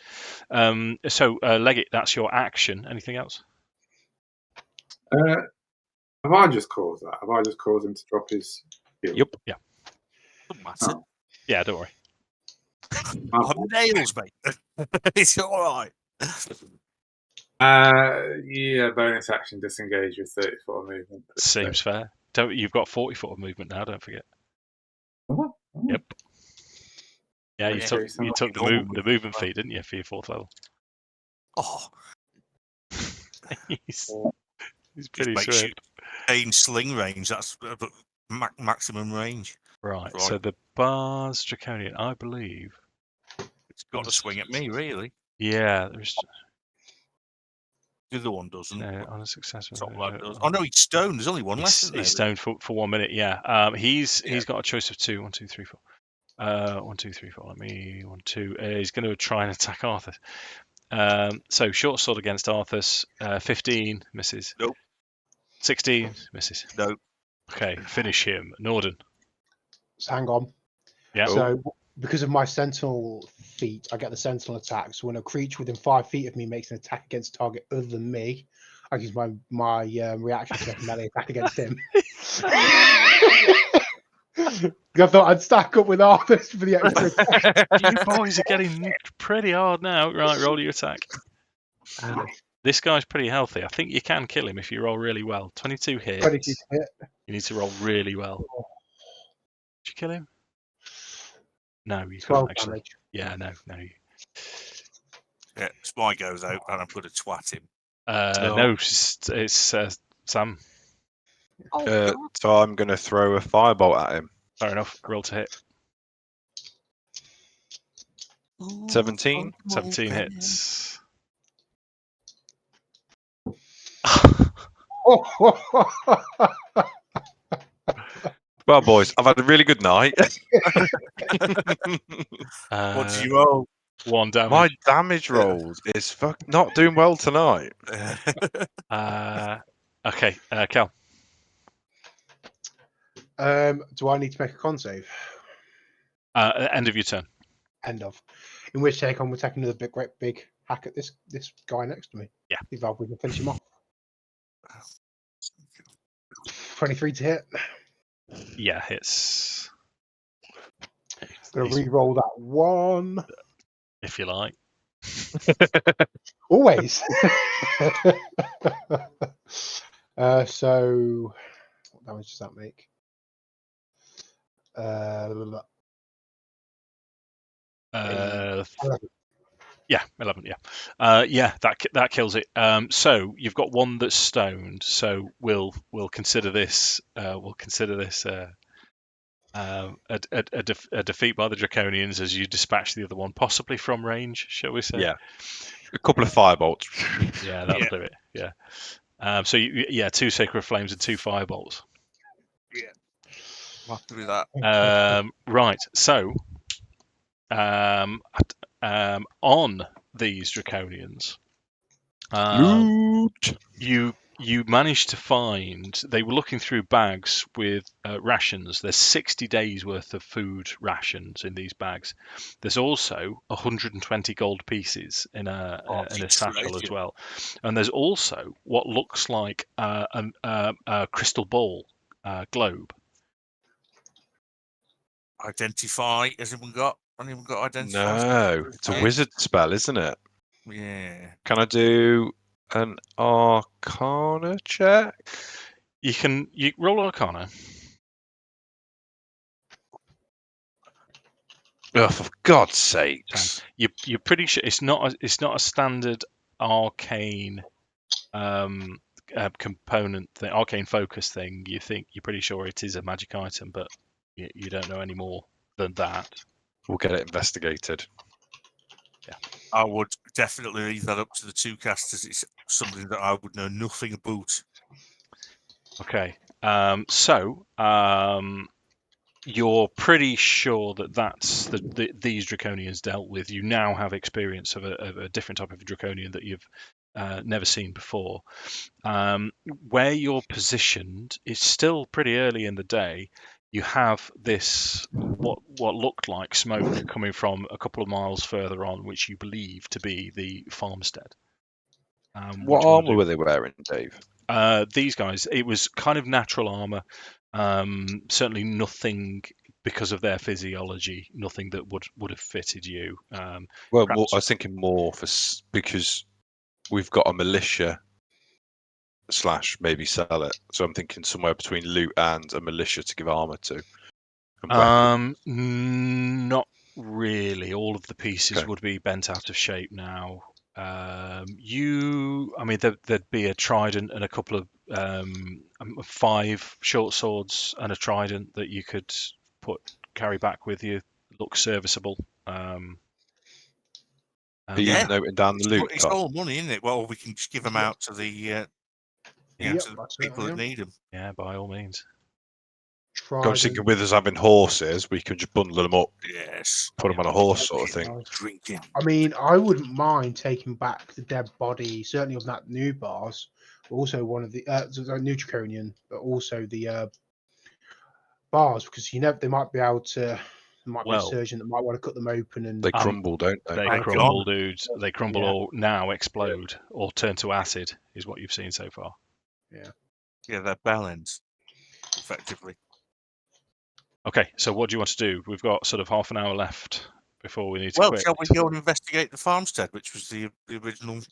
So Leggit, that's your action. Anything else? Have I just caused that? Have I just caused him to drop his shield? Yep. Yeah. Doesn't matter. Oh. Yeah, don't worry. Oh, nails, mate. It's all right. Yeah, bonus action disengage with 30 foot of movement. Seems fair. You've got 40 foot of movement now. Don't forget. Oh. Yep. Yeah, you Yeah. took the Normal movement feat, didn't you, for your 4th level? Oh, he's just pretty make sweet. in sling range. That's maximum range. Right. Right. So the Bar's Draconian, I believe. It's got to swing at me, really. Yeah, there's The other one doesn't. on a successful. Top lad does. Oh no, he's stoned. There's only one left. Isn't He's there? stoned for 1 minute. Yeah. He's Yeah. got a choice of 2. 1, 2, 3, 4. 1, 2, 3, 4. Let me 1, 2. He's going to try and attack Arthas. So short sword against Arthas. 15 misses. Nope. 16 misses. No. Okay, finish him. Nordan. So hang on. Yeah. So because of my sentinel feat, I get the sentinel attack. So when a creature within 5 feet of me makes an attack against a target other than me, I use my reaction to make a melee attack against him. I thought I'd stack up with Arthas for the extra attack. You boys are getting nicked pretty hard now. Right, roll your attack. This guy's pretty healthy. I think you can kill him if you roll really well. 22 hits. 22 hit. You need to roll really well. Did you kill him? No, you 12 couldn't actually. damage. Yeah, no. Yeah, Spy goes out and I'm going to twat him. No, it's Sam. So I'm going to throw a firebolt at him. Fair enough. Roll to hit. 17. 17 hits. Well, boys, I've had a really good night. What did you roll? 1 damage. My damage rolls is not doing well tonight. Okay, Cal. Do I need to make a con save? End of your turn. End of. In which case, I'm going to take another great big hack at this guy next to me. Yeah. See if we can finish him off. 23 to hit. Yeah, hits. Going to re-roll that one. If you like. Always. So, what damage does that make? Yeah, 11. Yeah, that kills it. So you've got one that's stoned. So we'll consider this. A defeat by the Draconians as you dispatch the other one, possibly from range, shall we say? Yeah. A couple of firebolts. Yeah, that'll do it. Yeah. So 2 Sacred Flames and 2 Firebolts. Yeah. I'm happy with that. Right. So, on these Draconians, Loot. you managed to find, they were looking through bags with rations. There's 60 days worth of food rations in these bags. There's also 120 gold pieces in a satchel as well. And there's also what looks like a crystal ball globe. Identify. Has anyone got identify? No, it's a wizard spell, isn't it? Yeah. Can I do an Arcana check? You roll Arcana. Oh, for God's sakes! You're pretty sure it's not a standard arcane component thing, arcane focus thing. You're pretty sure it is a magic item, but you don't know any more than that. We'll get it investigated. Yeah, I would definitely leave that up to the 2 casters. It's something that I would know nothing about. Okay. So you're pretty sure that that's these draconians dealt with. You now have experience of a different type of draconian that you've never seen before. Where you're positioned is still pretty early in the day. You have this what looked like smoke coming from a couple of miles further on, which you believe to be the farmstead. What armor were they wearing, Dave? These guys, it was kind of natural armor. Certainly nothing because of their physiology, nothing that would have fitted you. Well, perhaps- I was thinking more because we've got a militia / maybe sell it. So I'm thinking somewhere between loot and a militia to give armor to. And weapons. Not really. All of the pieces Okay. would be bent out of shape now. There'd be a trident and a couple of 5 short swords and a trident that you could carry back with you. Look serviceable. Are you noting down the loot? It's all money, isn't it? Well, we can just give them out to the Yep, to the I people that certainly am. need them. Yeah, by all means. I was thinking with us having horses, we could just bundle them up, Yes. put them on a horse sort of thing. Drinking. I mean, I wouldn't mind taking back the dead body, certainly of that new bars, but also one of the new draconian, but also the bars, because they might be able to. There might be a Well, surgeon that might want to cut them open and They crumble, don't they? They Thank crumble, God. dudes. They crumble Yeah. or now explode or turn to acid, is what you've seen so far. Yeah, they're bellends, effectively. Okay, so what do you want to do? We've got sort of half an hour left before we need to Well, quit. shall we go and investigate the farmstead, which was the original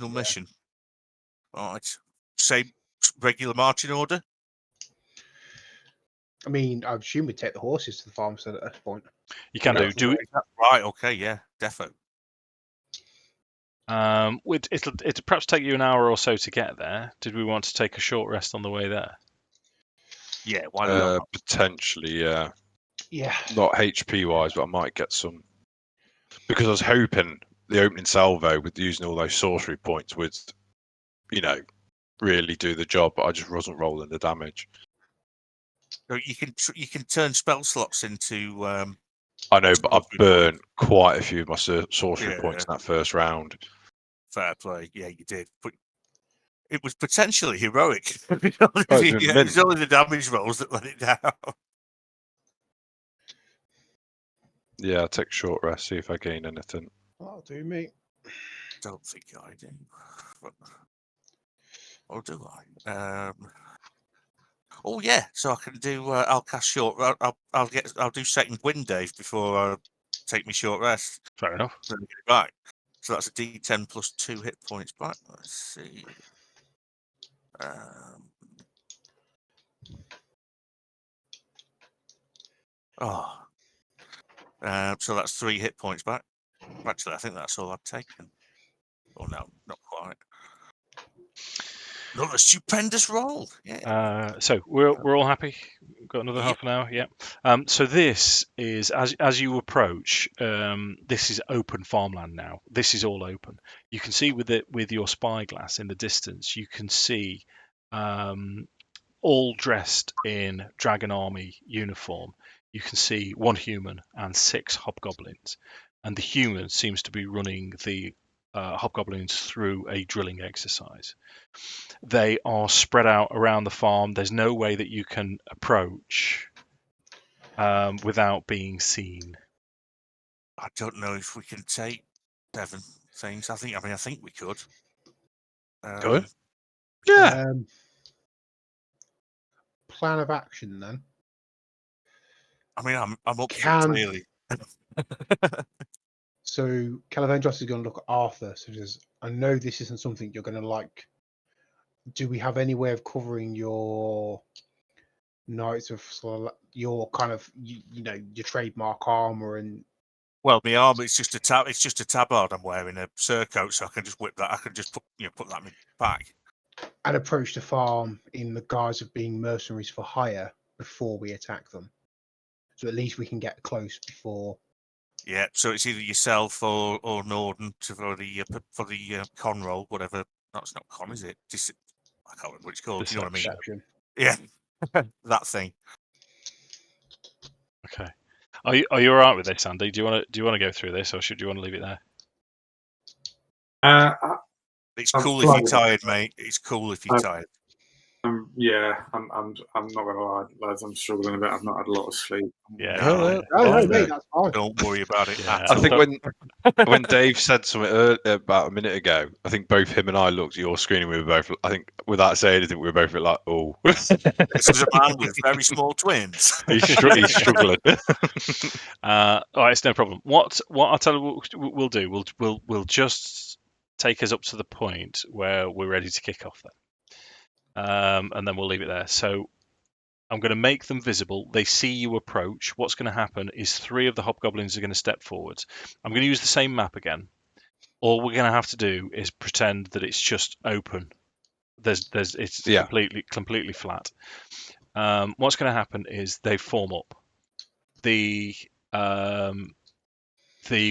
mission? Right. Say regular marching order. I mean, I assume we take the horses to the farmstead at this point. You can Yeah. do. Right. Okay. Yeah. Defo. It'll perhaps take you an hour or so to get there. Did we want to take a short rest on the way there? Yeah. Why not? Potentially, yeah. Yeah. Not HP wise, but I might get some. Because I was hoping the opening salvo with using all those sorcery points would, really do the job, but I just wasn't rolling the damage. So you can turn spell slots into. I know, but I sorcery burned quite a few of my sorcery Yeah. points in that first round. Fair play. Yeah, you did. But it was potentially heroic. it's been It was only the damage rolls that let it down. Yeah, I'll take a short rest, see if I gain anything. That'll do me. Don't think I do. But, or do I? Oh yeah, so I can do. I'll cast short. I'll do second wind, Dave, before I take my short rest. Fair enough. Then get it back. So that's a D10 plus 2 hit points back. Let's see. So that's 3 hit points back. Actually, I think that's all I've taken. Oh no, not quite. Another stupendous roll. Yeah. So we're all happy. Got another Yep. half an hour. Yeah. So this is as you approach. This is open farmland now. This is all open. You can see with your spyglass in the distance. You can see all dressed in dragon army uniform. You can see 1 human and 6 hobgoblins, and the human seems to be running the hobgoblins through a drilling exercise. They are spread out around the farm. There's no way that you can approach without being seen. I don't know if we can take 7 things. I think we could. Good. Yeah. Plan of action then. I'm up for it, clearly. So Kelevendros is going to look at Arthas and says, I know this isn't something you're going to like. Do we have any way of covering your Knights of your kind of your trademark armor? And Well, my armor it's just a tabard I'm wearing, a surcoat, so I can just whip that. I can just put that in my pack. and approach the farm in the guise of being mercenaries for hire before we attack them. So at least we can get close before. Yeah, so it's either yourself or Nordan for the con roll, whatever. No, it's not con, is it? I can't remember what it's called. You know what I mean? Deception. Yeah, that thing. Are you all right with this, Andy? Do you want to go through this, or should you want to leave it there? It's I'm cool if you're flying. tired, mate. It's cool if you're tired. I'm not gonna lie, lads. I'm struggling a bit. I've not had a lot of sleep. Yeah. No, No, mate, that's fine. don't worry about it. Yeah, at I all. think when Dave said something about a minute ago, I think both him and I looked at your screen and we were both, I think without saying anything, we were both like, oh. This is a man with very small twins. he's struggling. All right, it's no problem. What I'll tell you what we'll do. We'll just take us up to the point where we're ready to kick off then, and then we'll leave it there. So I'm going to make them visible. They see you approach. What's going to happen is 3 of the hobgoblins are going to step forwards. I'm going to use the same map again. All we're going to have to do is pretend that it's just open. It's completely flat. What's going to happen is they form up. The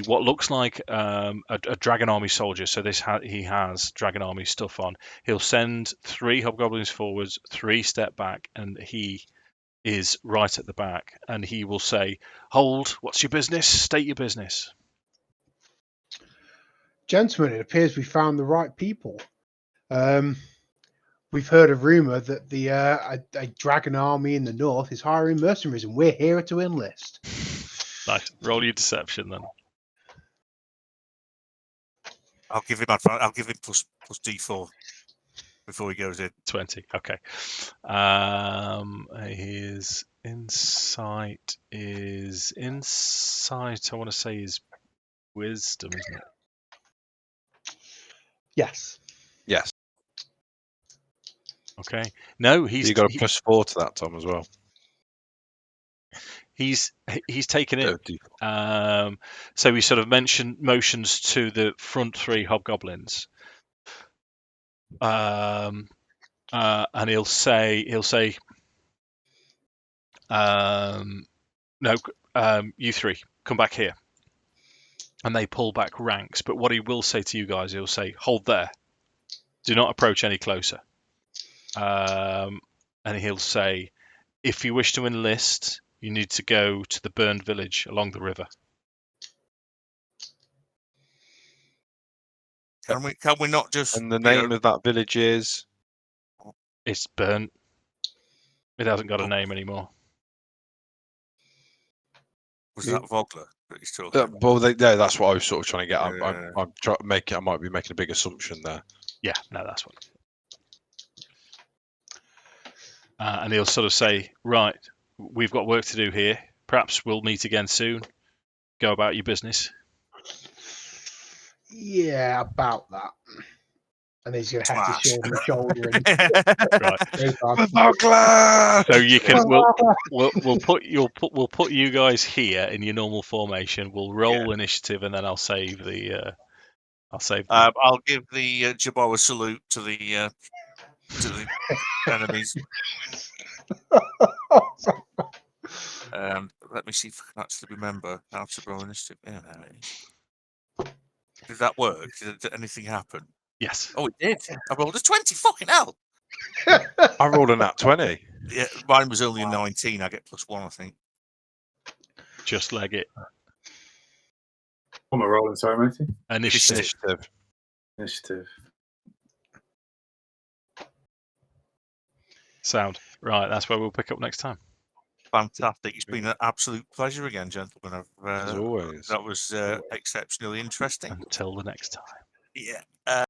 what looks like a dragon army soldier. So he has dragon army stuff on. He'll send 3 hobgoblins forwards, 3 step back, and he is right at the back. And he will say, "Hold! What's your business? State your business." Gentlemen, it appears we found the right people. We've heard a rumor that a dragon army in the north is hiring mercenaries, and we're here to enlist. Nice. Roll your deception then. I'll give him plus D4 before he goes in. 20. Okay. His insight is insight. I want to say is wisdom, isn't it? Yes. Yes. Okay. No, You got a +4 to that, Tom, as well. He's taken it. Oh, So he sort of motions to the front 3 hobgoblins, and he'll say, no, you 3 come back here, and they pull back ranks. But what he will say to you guys, he'll say, "Hold there, do not approach any closer," and he'll say, "If you wish to enlist, you need to go to the burned village along the river." Can we not just? And the name of that village is? It's burnt. It hasn't got a name anymore. Was that Vogler that he's talking about? Well, that's what I was sort of trying to get. Yeah. I'm trying to make it. I might be making a big assumption there. Yeah, no, that's what. And he'll sort of say, "Right, we've got work to do here. Perhaps we'll meet again soon. Go about your business." Yeah, about that. And he's going to have to shoulder to shoulder. Right. So you can. We'll put you guys here in your normal formation. We'll roll initiative, and then I'll save the. I'll give the Jabbar a salute to the enemies. Let me see if I can actually remember how to roll initiative. Yeah, there it is. Did that work? Did anything happen? Yes. Oh, it did. I rolled a 20. Fucking hell. I rolled a nat 20. Yeah, mine was only a 19. I get +1, I think. Just Leggit. What am I rolling? Sorry, matey. Initiative. Sound. Right, that's where we'll pick up next time. Fantastic. It's been an absolute pleasure again, gentlemen. As always. That was exceptionally interesting. Until the next time. Yeah.